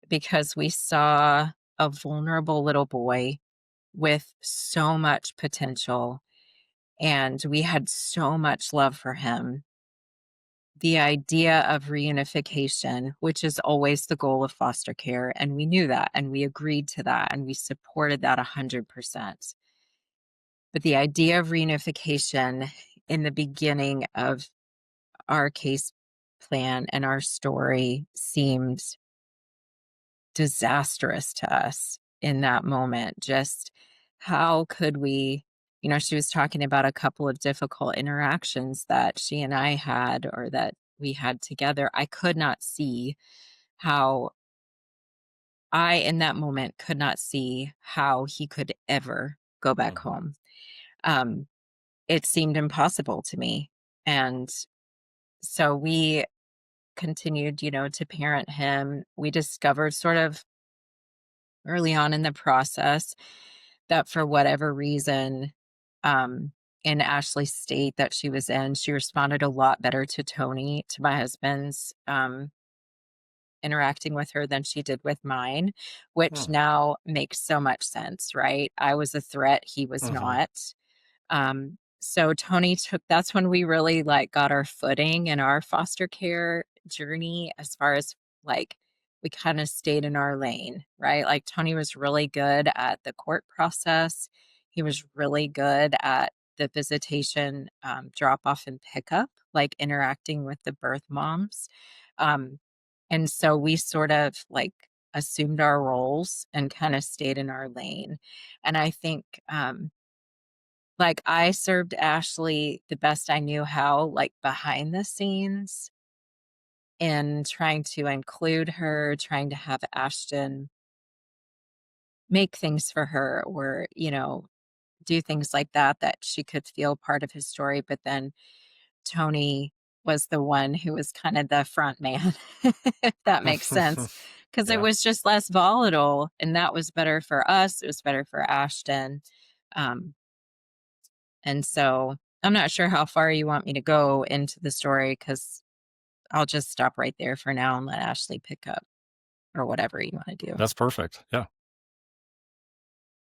S6: because we saw a vulnerable little boy with so much potential, and we had so much love for him. The idea of reunification, which is always the goal of foster care, and we knew that, and we agreed to that, and we supported that 100%. But the idea of reunification in the beginning of our case plan and our story seemed disastrous to us in that moment. Just how could we, she was talking about a couple of difficult interactions that she and I had, or that we had together. I could not see how in that moment, could not see how he could ever go back
S2: Mhm.
S6: home. Um, it seemed impossible to me. And so we continued, to parent him. We discovered sort of early on in the process that for whatever reason, um, in Ashley's state that she was in, she responded a lot better to Tony, to my husband's interacting with her than she did with mine, which
S2: Hmm.
S6: now makes so much sense, right? I was a threat, he was
S2: Mhm.
S6: not. So Tony that's when we really like got our footing in our foster care journey, as far as like we kind of stayed in our lane, right? Like Tony was really good at the court process. He was really good at the visitation, drop off and pickup, like interacting with the birth moms. Um, and so we sort of like assumed our roles and kind of stayed in our lane. And I think like I served Ashley the best I knew how, like behind the scenes, and trying to include her, trying to have Ashton make things for her, or, do things like that, that she could feel part of his story. But then Tony was the one who was kind of the front man, if that makes sense, because it
S2: Yeah.
S6: was just less volatile, and that was better for us. It was better for Ashton. Um, And so I'm not sure how far you want me to go into the story, because I'll just stop right there for now and let Ashley pick up, or whatever you want to do.
S2: That's perfect. Yeah.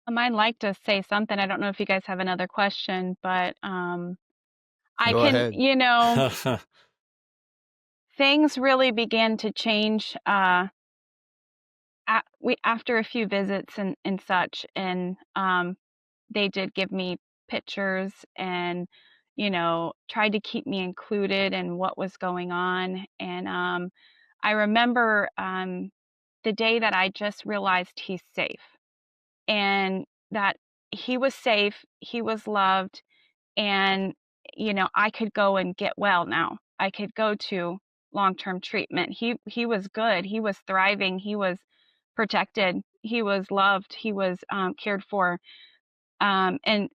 S5: I'd like to say something. I don't know if you guys have another question, but I
S3: Go
S5: can,
S3: ahead.
S5: things really began to change after a few visits and such, and they did give me pictures and tried to keep me included in what was going on. And I remember the day that I just realized he's safe, and that he was safe, he was loved, and I could go and get well now. I could go to long-term treatment. He was good, he was thriving, he was protected, he was loved, he was cared for. And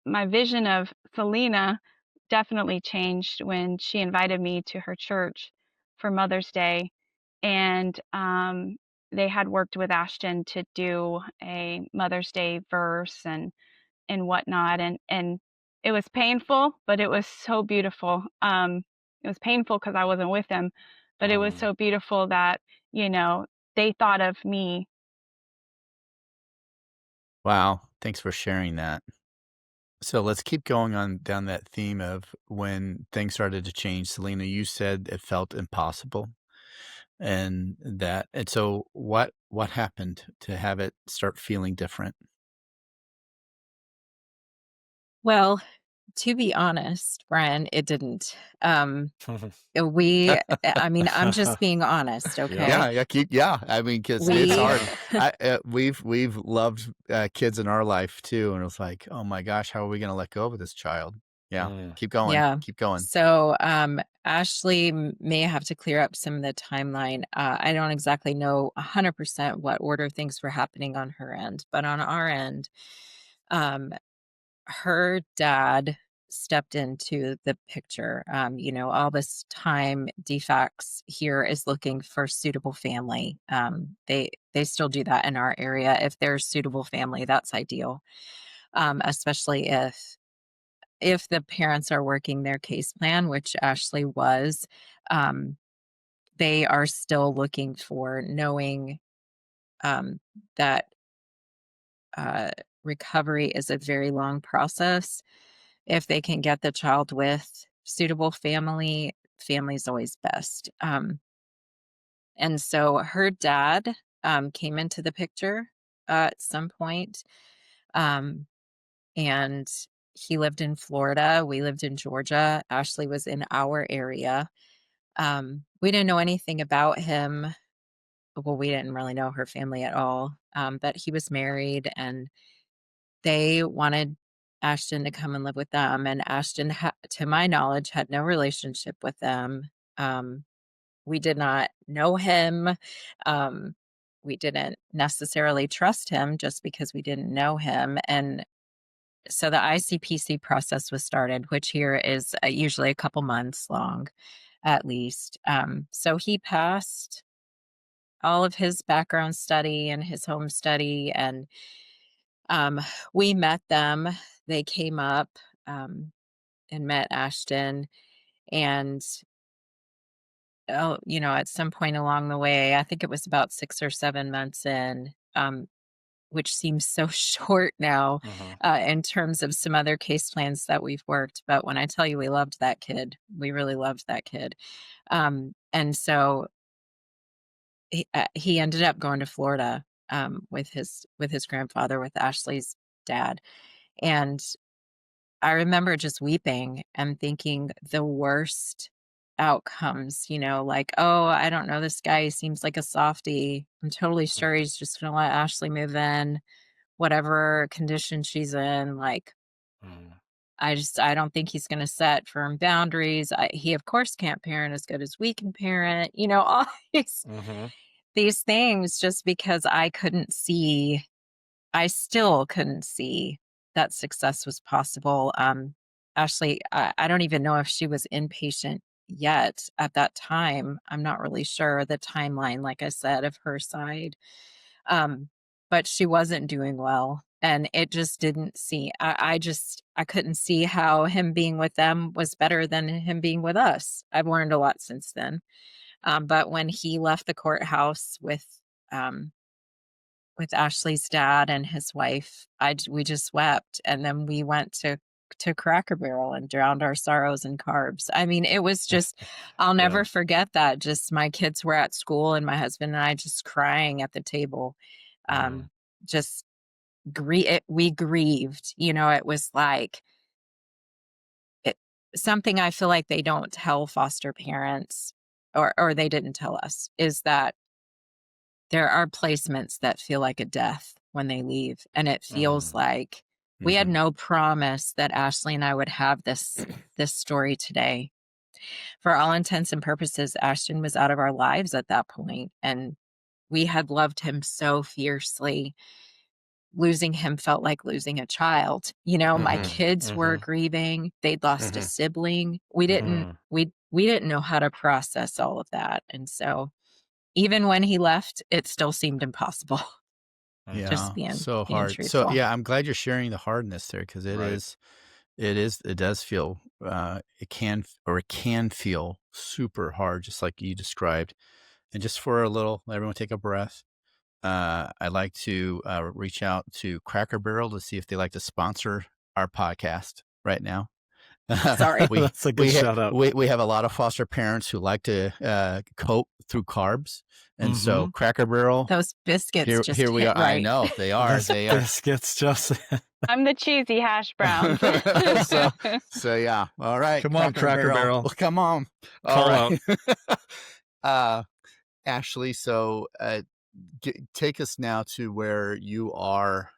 S5: my vision of Selena definitely changed when she invited me to her church for Mother's Day, and they had worked with Ashton to do a Mother's Day verse and whatnot, and it was painful, but it was so beautiful. it was painful because I wasn't with them, but it was
S2: Mm.
S5: so beautiful that, you know, they thought of me.
S3: Wow. Thanks for sharing that. So let's keep going on down that theme of when things started to change. Selena, you said it felt impossible, and so what happened to have it start feeling different?
S6: Well, to be honest, Brian, it didn't. I mean, I'm just being honest,
S2: Yeah.
S6: okay?
S3: Yeah. I mean, because it's
S6: We,
S3: hard. We've loved kids in our life too, and it's like, oh my gosh, how are we going to let go of this child? Yeah,
S2: Mm.
S3: keep going,
S6: yeah.
S3: keep going.
S6: So, Ashley may have to clear up some of the timeline. I don't exactly know 100% what order things were happening on her end, but on our end, um, her dad stepped into the picture. All this time DFACS here is looking for suitable family. They still do that in our area. If there's suitable family, that's ideal. Especially if the parents are working their case plan, which Ashley was, um, they are still looking for, knowing that uh, recovery is a very long process. If they can get the child with suitable family, family's always best. And so her dad came into the picture at some point, um, and he lived in Florida. We lived in Georgia. Ashley was in our area. We didn't know anything about him. Well, we didn't really know her family at all, but he was married, and they wanted Ashton to come and live with them, and Ashton, to my knowledge, had no relationship with them. Um, we did not know him. Um, we didn't necessarily trust him just because we didn't know him. And so the ICPC process was started, which here is usually a couple months long at least. So he passed all of his background study and his home study, and um, we met them. They came up and met Ashton, and at some point along the way, I think it was about 6 or 7 months in, which seems so short now
S2: Mhm.
S6: in terms of some other case plans that we've worked. But when I tell you we loved that kid, we really loved that kid. And so he ended up going to Florida with his grandfather, with Ashley's dad. And I remember just weeping and thinking the worst outcomes, like, oh, I don't know this guy. He seems like a softie. I'm totally sure he's just going to let Ashley move in, whatever condition she's in. Like,
S2: Mm.
S6: I don't think he's going to set firm boundaries. He, of course, can't parent as good as we can parent, all these,
S2: Mhm.
S6: these things just because I still couldn't see that success was possible. Ashley, I don't even know if she was inpatient yet at that time. I'm not really sure the timeline, like I said, of her side. But she wasn't doing well. And it just didn't see, I couldn't see how him being with them was better than him being with us. I've learned a lot since then. But when he left the courthouse um, with Ashley's dad and his wife, we just wept, and then we went to Cracker Barrel and drowned our sorrows in carbs. I mean, it was just, I'll
S2: Yeah.
S6: never forget that. Just my kids were at school and my husband and I just crying at the table.
S2: Mm.
S6: Just we grieved. It was like it, something I feel like they don't tell foster parents, or they didn't tell us, is that there are placements that feel like a death when they leave. And it feels
S2: Mm.
S6: like we had
S3: Mhm.
S6: no promise that Ashley and I would have this story today. For all intents and purposes, Ashton was out of our lives at that point, and we had loved him so fiercely. Losing him felt like losing a child. My
S2: Mhm.
S6: kids were
S2: Mhm.
S6: grieving. They'd lost a
S2: Mhm.
S6: sibling. We didn't
S2: Mhm.
S6: we didn't know how to process all of that. And so even when he left, it still seemed impossible.
S2: Mhm.
S6: Just
S3: Yeah, so
S6: being
S3: hard. So
S6: truthful.
S3: yeah, I'm glad you're sharing the hardness there because
S2: Right.
S3: it does feel it can feel super hard, just like you described. And just for a little, everyone take a breath. I'd like to reach out to Cracker Barrel to see if they like to sponsor our podcast right now.
S1: Sorry.
S2: That's a good shout out.
S3: We have a lot of foster parents who like to cope through carbs, and so Cracker Barrel.
S6: Those biscuits just
S3: Here we
S6: hit
S3: are. I
S6: right.
S3: know they are.
S2: Those
S3: They are.
S2: biscuits just.
S5: I'm the cheesy hash browns.
S3: So yeah. All right.
S2: Come on, Cracker Barrel.
S3: Well, come on.
S2: Call
S3: All right. Ashley, so take us now to where you are.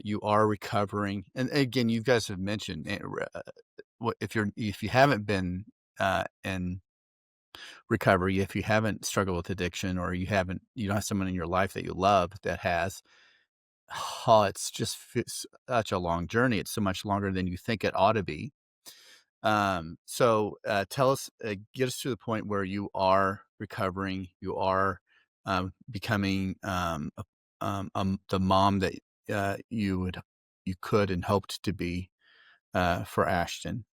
S3: You are recovering, and again, you guys have mentioned if you haven't been in recovery, if you haven't struggled with addiction, or you don't have someone in your life that you love that has, it's just such a long journey. It's so much longer than you think it ought to be. So tell us, get us to the point where you are recovering, you are becoming the mom that you could and hoped to be for Ashton.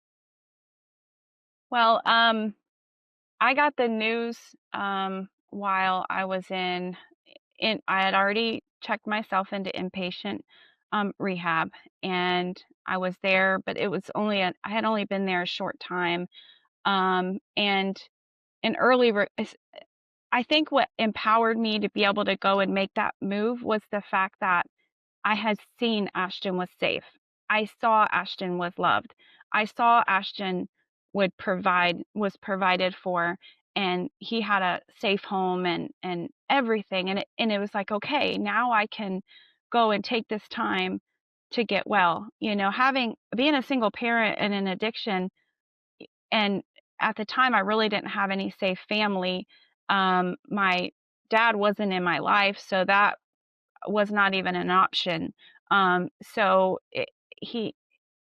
S5: Well, I got the news while I was I had already checked myself into inpatient rehab, and I was there, but it was I had only been there a short time. And an I think what empowered me to be able to go and make that move was the fact that I had seen Ashton was safe. I saw Ashton was loved. I saw Ashton was provided for, and he had a safe home and everything. And it was like, okay, now I can go and take this time to get well. Being a single parent and an addiction, and at the time I really didn't have any safe family. My dad wasn't in my life, so that was not even an option. So he,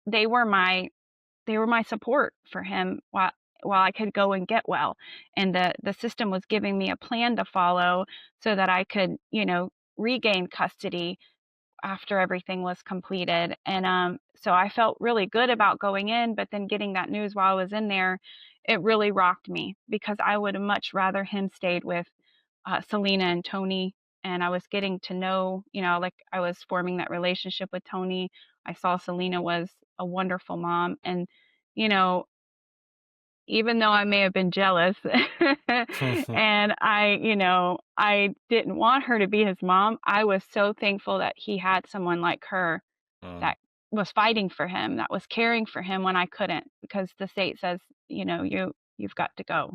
S5: they were my support for him while I could go and get well. And the system was giving me a plan to follow so that I could, regain custody after everything was completed. And so I felt really good about going in, but then getting that news while I was in there, it really rocked me, because I would have much rather him stayed with Selena and Tony. And I was getting to know, like I was forming that relationship with Tony. I saw Selena was a wonderful mom. And, you know, even though I may have been jealous and I didn't want her to be his mom, I was so thankful that he had someone like her that was fighting for him, that was caring for him when I couldn't, because the state says, you've got to go,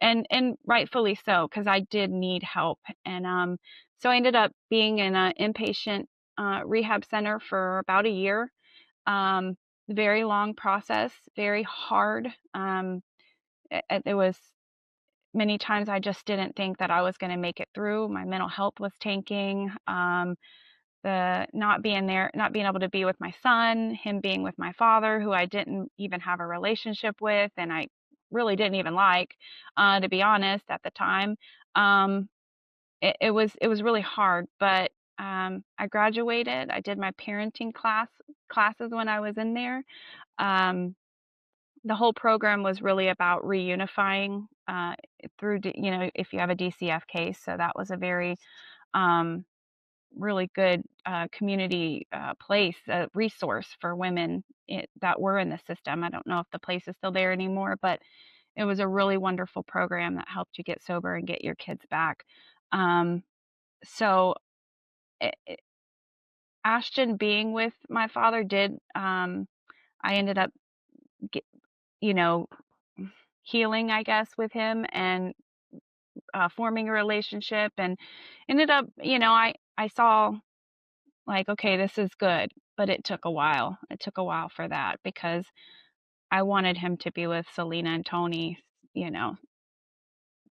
S5: and rightfully so, because I did need help. And so I ended up being in an inpatient rehab center for about a year. Very long process, very hard. There was many times I just didn't think that I was going to make it through. My mental health was tanking. The not being there, not being able to be with my son, him being with my father, who I didn't even have a relationship with, and I really didn't even like, to be honest, at the time. It was really hard, but I graduated. I did my parenting classes when I was in there. Um, the whole program was really about reunifying through, if you have a DCF case. So that was a very really good community place, a resource for women that were in the system. I don't know if the place is still there anymore, but it was a really wonderful program that helped you get sober and get your kids back. So Ashton being with my father I ended up, get, you know, healing, I guess, with him, and forming a relationship, and ended up, I saw, like, okay, this is good, but it took a while. It took a while for that, because I wanted him to be with Selena and Tony,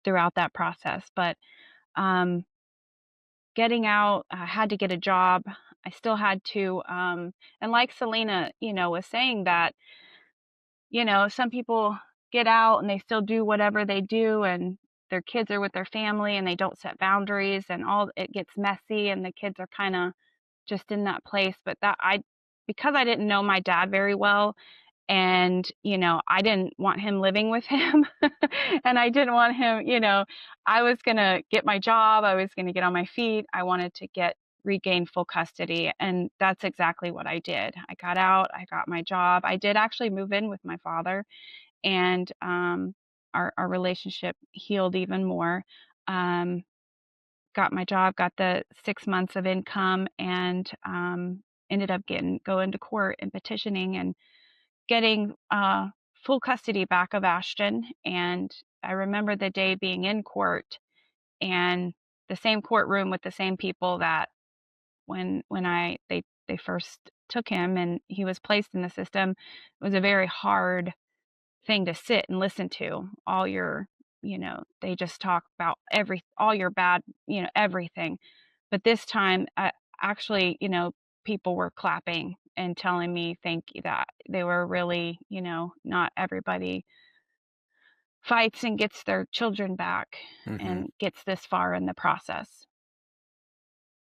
S5: throughout that process. But um, getting out, I had to get a job. I still had to, and like Selena, was saying that, some people get out and they still do whatever they do, and their kids are with their family and they don't set boundaries, and all it gets messy, and the kids are kind of just in that place. But because I didn't know my dad very well, and I didn't want him living with him, and I didn't want him, I was going to get my job, I was going to get on my feet, I wanted to regain full custody, and that's exactly what I did. I got out, I got my job. I did actually move in with my father, and our relationship healed even more. um, got my job, got the 6 months of income, and ended up going to court and petitioning and getting full custody back of Ashton. And I remember the day being in court, and the same courtroom with the same people that they first took him and he was placed in the system. It was a very hard thing to sit and listen to. They just talk about all your bad, everything. But this time, actually, people were clapping and telling me thank you, that they were really, not everybody fights and gets their children back and gets this far in the process.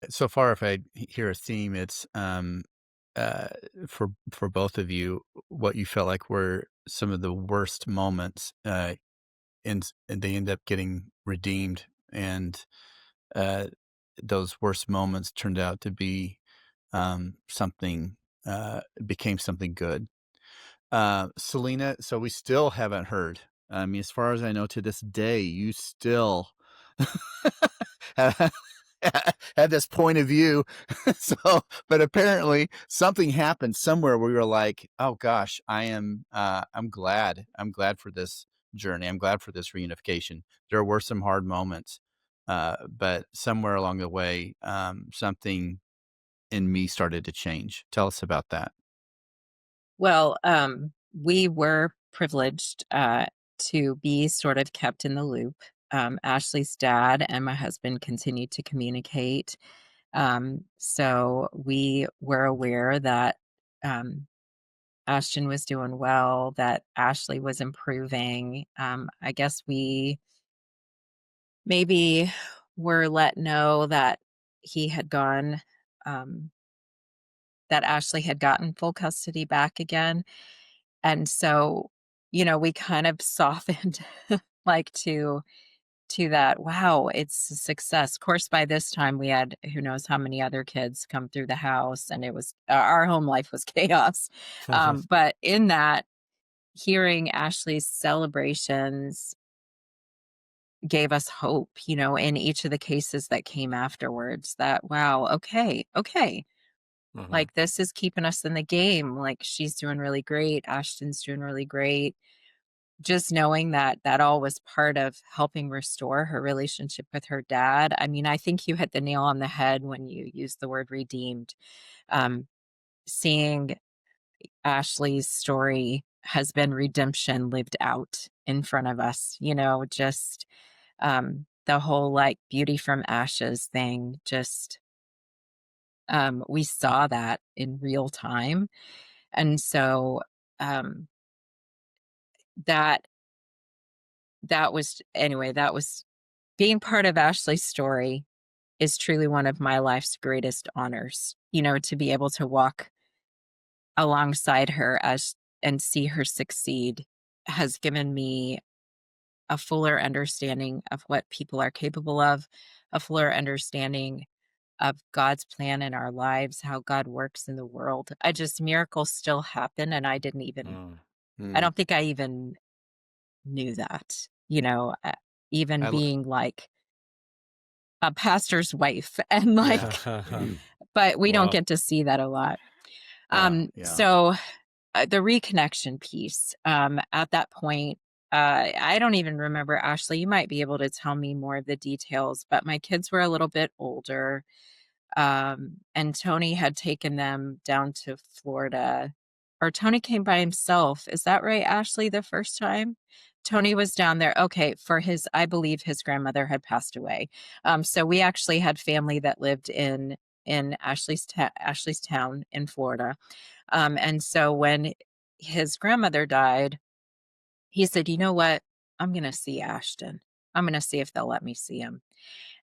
S3: So far, if I hear a theme, it's uh, for both of you, what you felt like were some of the worst moments, and they end up getting redeemed, and uh, those worst moments turned out to be something became something good. Selena, so we still haven't heard. I mean, as far as I know, to this day, you still have had this point of view. So, but apparently something happened somewhere where we were like, oh gosh, I'm glad. I'm glad for this journey. I'm glad for this reunification. There were some hard moments. But somewhere along the way, something in me started to change. Tell us about that.
S6: Well, we were privileged to be sort of kept in the loop. Ashley's dad and my husband continued to communicate. So we were aware that Ashton was doing well, that Ashley was improving. I guess we maybe were let know that he had gone, that Ashley had gotten full custody back again. And so, we kind of softened like to that, wow, it's a success. Of course, by this time we had who knows how many other kids come through the house, and it was our home life was chaos. But in that, hearing Ashley's celebrations gave us hope, in each of the cases that came afterwards, that, wow, okay. Like, this is keeping us in the game. Like, she's doing really great. Ashton's doing really great. Just knowing that that all was part of helping restore her relationship with her dad. I mean, I think you hit the nail on the head when you used the word redeemed. Seeing Ashley's story has been redemption lived out in front of us, just the whole like beauty from ashes thing, just we saw that in real time. And so um, that that was being part of Ashley's story is truly one of my life's greatest honors, to be able to walk alongside her and see her succeed has given me a fuller understanding of what people are capable of, a fuller understanding of God's plan in our lives, how God works in the world. Miracles still happen, and I didn't even, I don't think I even knew that, even
S3: I l-
S6: being like a pastor's wife and like, but we don't
S2: Wow.
S6: get to see that a lot.
S3: yeah.
S6: So the reconnection piece, at that point, I don't even remember, Ashley, you might be able to tell me more of the details, but my kids were a little bit older. And Tony had taken them down to Florida, or Tony came by himself. Is that right, Ashley, the first time? Tony was down there. Okay, I believe his grandmother had passed away. So we actually had family that lived in Ashley's town in Florida. And so when his grandmother died, he said, you know what? I'm going to see Ashton. I'm going to see if they'll let me see him.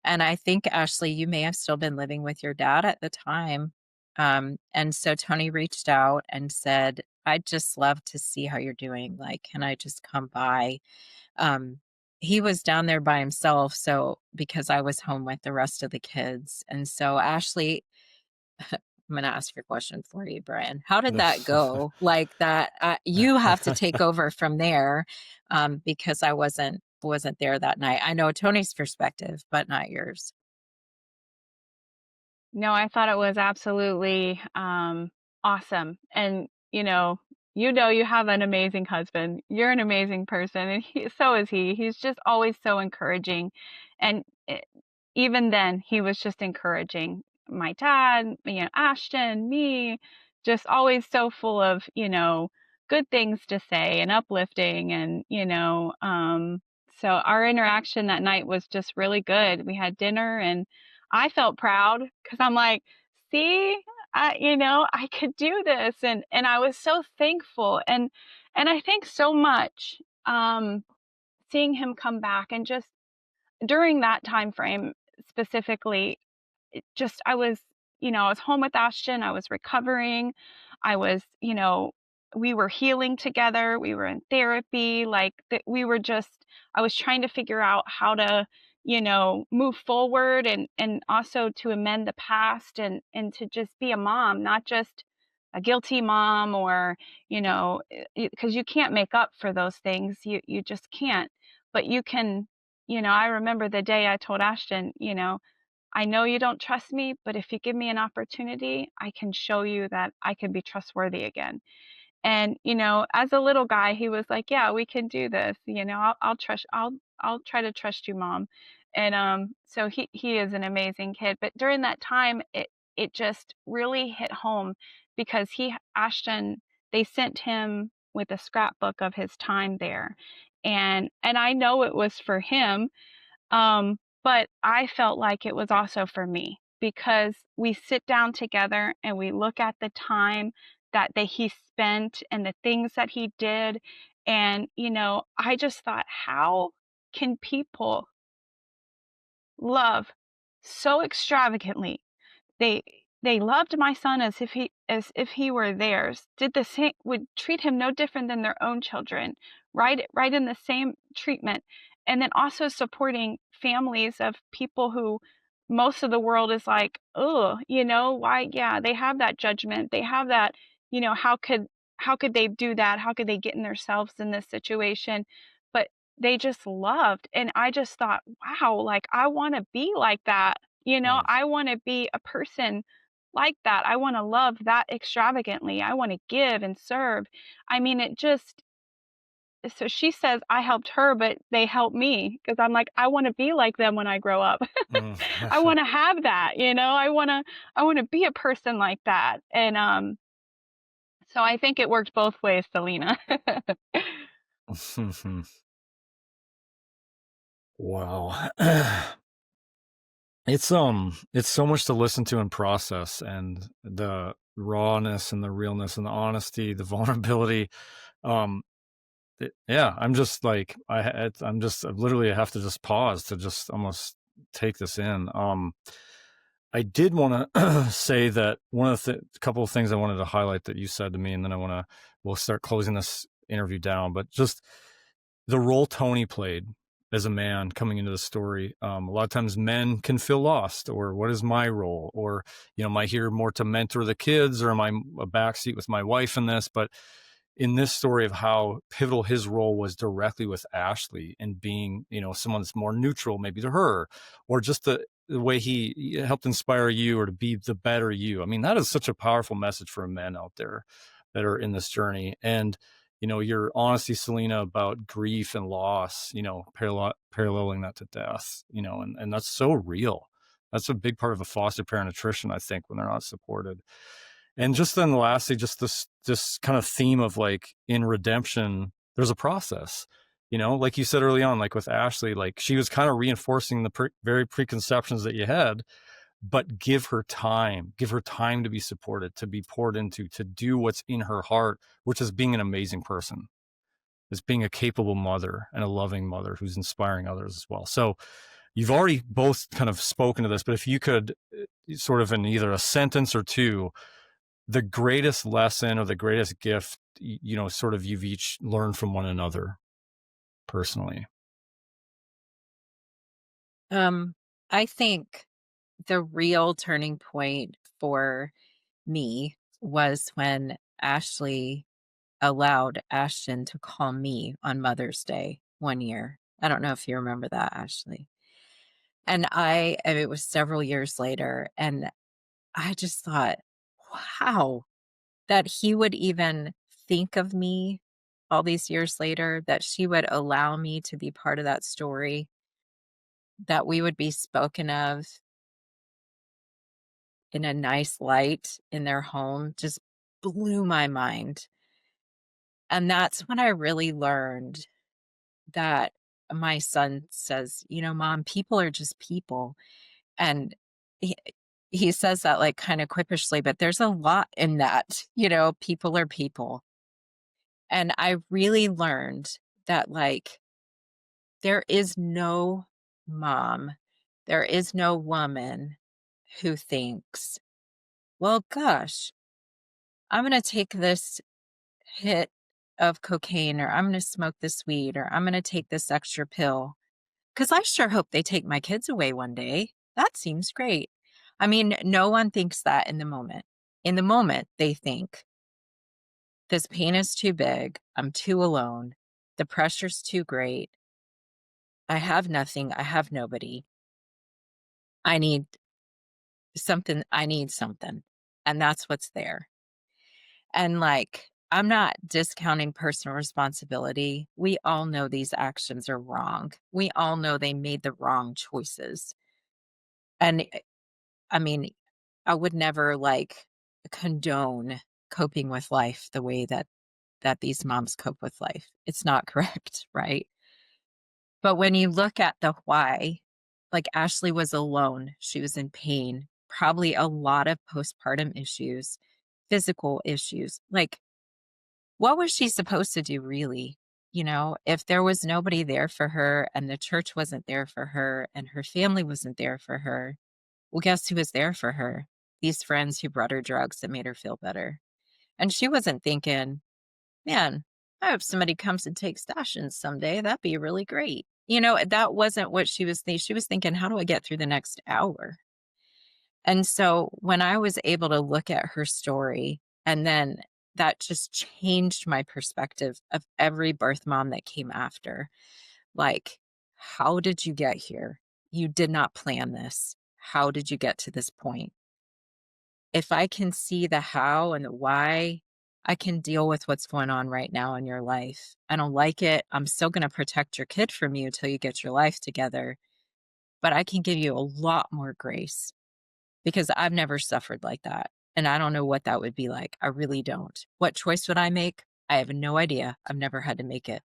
S6: And I think, Ashley, you may have still been living with your dad at the time. And so Tony reached out and said, I'd just love to see how you're doing. Like, can I just come by? He was down there by himself. So because I was home with the rest of the kids. And so Ashley, I'm going to ask your question for you, Brian. How did that go? Like that, you have to take over from there, because I wasn't there that night. I know Tony's perspective, but not yours.
S5: No, I thought it was absolutely awesome. And you have an amazing husband. You're an amazing person, and so is he. He's just always so encouraging. And even then, he was just encouraging my dad, Ashton, me, just always so full of, good ththings to say and uplifting. And, so our interaction that night was just really good. We had dinner, and I felt proud because I'm like, see, I could do this. And I was so thankful. And I think so much, seeing him come back, and just during that time frame specifically, I was, I was home with Ashton. I was recovering. I was, we were healing together. We were in therapy. Like that, I was trying to figure out how to, move forward, and also to amend the past, and to just be a mom, not just a guilty mom, or, because you can't make up for those things. You just can't, but you can, I remember the day I told Ashton, I know you don't trust me, but if you give me an opportunity, I can show you that I can be trustworthy again. And, as a little guy, he was like, yeah, we can do this. I'll try to trust you, mom. And, so he is an amazing kid. But during that time, it just really hit home, because Ashton, they sent him with a scrapbook of his time there. And I know it was for him, but I felt like it was also for me, because we sit down together and we look at the time that he spent and the things that he did. And, I just thought, how can people love so extravagantly? They they loved my son as if he were theirs, did the same, would treat him no different than their own children, right in the same treatment. And then also supporting families of people who most of the world is like, oh, why? Yeah, they have that judgment. They have that, how could they do that? How could they get in themselves in this situation? But they just loved. And I just thought, wow, like I want to be like that.
S2: Mm.
S5: I want to be a person like that. I want to love that extravagantly. I want to give and serve. I mean, so she says I helped her, but they helped me, because I'm like, I want to be like them when I grow up.
S2: Mm.
S5: I want to have that, I want to be a person like that. And so I think it worked both ways, Selena.
S2: Wow. It's so much to listen to and process, and the rawness and the realness and the honesty, the vulnerability. Yeah, I'm just like I literally have to just pause to just almost take this in. I did want to say that one of the couple of things I wanted to highlight that you said to me, and then we'll start closing this interview down. But just the role Tony played as a man coming into the story. A lot of times men can feel lost, or what is my role? Or, am I here more to mentor the kids, or am I a backseat with my wife in this? But in this story of how pivotal his role was directly with Ashley, and being, someone that's more neutral maybe to her, or just the way he helped inspire you, or to be the better you. I mean, that is such a powerful message for men out there that are in this journey. And your honesty, Selena, about grief and loss, paralleling that to death, and that's so real. That's a big part of a foster parent attrition, I think, when they're not supported. And just then lastly, just this kind of theme of like, in redemption, there's a process, like you said early on, like with Ashley, like she was kind of reinforcing the very preconceptions that you had, but give her time to be supported, to be poured into, to do what's in her heart, which is being an amazing person, is being a capable mother and a loving mother who's inspiring others as well. So you've already both kind of spoken to this, but if you could sort of in either a sentence or two, the greatest lesson or the greatest gift, sort of you've each learned from one another personally.
S6: I think the real turning point for me was when Ashley allowed Ashton to call me on Mother's Day one year. I don't know if you remember that, Ashley. And it was several years later, and I just thought, wow, that he would even think of me all these years later, that she would allow me to be part of that story, that we would be spoken of in a nice light in their home, just blew my mind. And that's when I really learned that my son says, Mom, people are just people. And he, he says that like kind of quippishly, but there's a lot in that, people are people. And I really learned that like there is no mom, there is no woman who thinks, well, gosh, I'm going to take this hit of cocaine, or I'm going to smoke this weed, or I'm going to take this extra pill, because I sure hope they take my kids away one day. That seems great. I mean, no one thinks that in the moment. In the moment, they think, this pain is too big. I'm too alone. The pressure's too great. I have nothing. I have nobody. I need something. I need something. And that's what's there. And like, I'm not discounting personal responsibility. We all know these actions are wrong. We all know they made the wrong choices. And I mean, I would never like condone coping with life the way that these moms cope with life. It's not correct, right? But when you look at the why, like Ashley was alone, she was in pain, probably a lot of postpartum issues, physical issues. Like, what was she supposed to do, really? If there was nobody there for her, and the church wasn't there for her, and her family wasn't there for her, well, guess who was there for her? These friends who brought her drugs that made her feel better. And she wasn't thinking, man, I hope somebody comes and takes stashes someday. That'd be really great. That wasn't what she was thinking. She was thinking, how do I get through the next hour? And so when I was able to look at her story, and then that just changed my perspective of every birth mom that came after. Like, how did you get here? You did not plan this. How did you get to this point? If I can see the how and the why, I can deal with what's going on right now in your life. I don't like it. I'm still going to protect your kid from you till you get your life together. But I can give you a lot more grace, because I've never suffered like that. And I don't know what that would be like. I really don't. What choice would I make? I have no idea. I've never had to make it.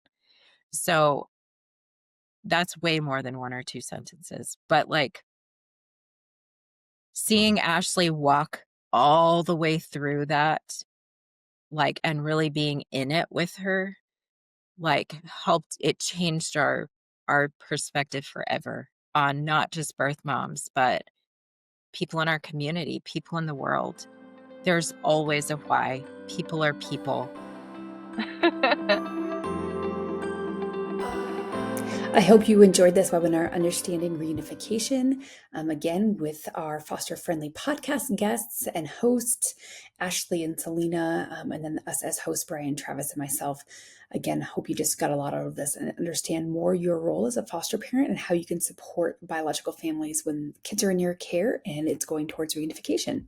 S6: So that's way more than one or two sentences. But like, seeing Ashley walk all the way through that, like, and really being in it with her, like, helped, it changed our perspective forever on not just birth moms, but people in our community, people in the world. There's always a why. People are people.
S1: I hope you enjoyed this webinar, Understanding Reunification, again, with our foster-friendly podcast guests and hosts, Ashley and Selena, and then us as hosts, Brian, Travis, and myself. Again, hope you just got a lot out of this and understand more your role as a foster parent and how you can support biological families when kids are in your care and it's going towards reunification.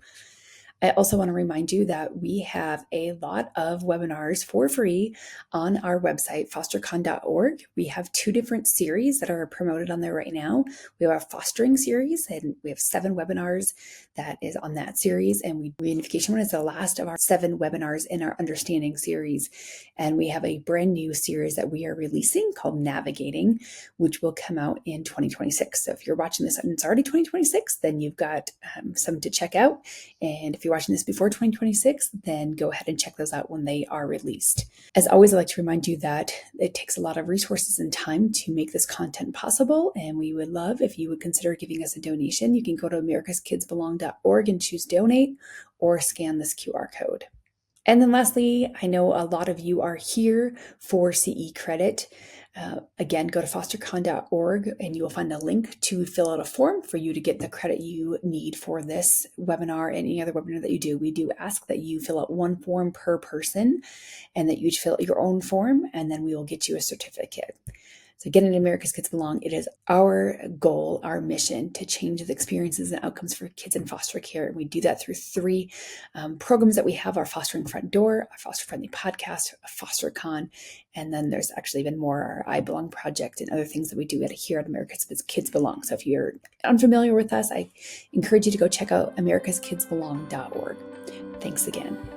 S1: I also want to remind you that we have a lot of webinars for free on our website, fostercon.org. We have 2 different series that are promoted on there right now. We have our fostering series, and we have 7 webinars that is on that series. And Reunification one is the last of our 7 webinars in our understanding series. And we have a brand new series that we are releasing called Navigating, which will come out in 2026. So if you're watching this and it's already 2026, then you've got some to check out. And if you're watching this before 2026, then go ahead and check those out when they are released. As always, I'd like to remind you that it takes a lot of resources and time to make this content possible, and we would love if you would consider giving us a donation. You can go to americaskidsbelong.org and choose donate, or scan this QR code. And then lastly, I know a lot of you are here for CE credit. Again, go to FosterCon.org and you will find a link to fill out a form for you to get the credit you need for this webinar and any other webinar that you do. We do ask that you fill out one form per person and that you each fill out your own form, and then we will get you a certificate. So getting to America's Kids Belong, it is our goal, our mission to change the experiences and outcomes for kids in foster care. And we do that through three programs that we have: our Fostering Front Door, our Foster Friendly Podcast, FosterCon, and then there's actually even more, our I Belong project and other things that we do here at America's Kids Belong. So if you're unfamiliar with us, I encourage you to go check out americaskidsbelong.org. Thanks again.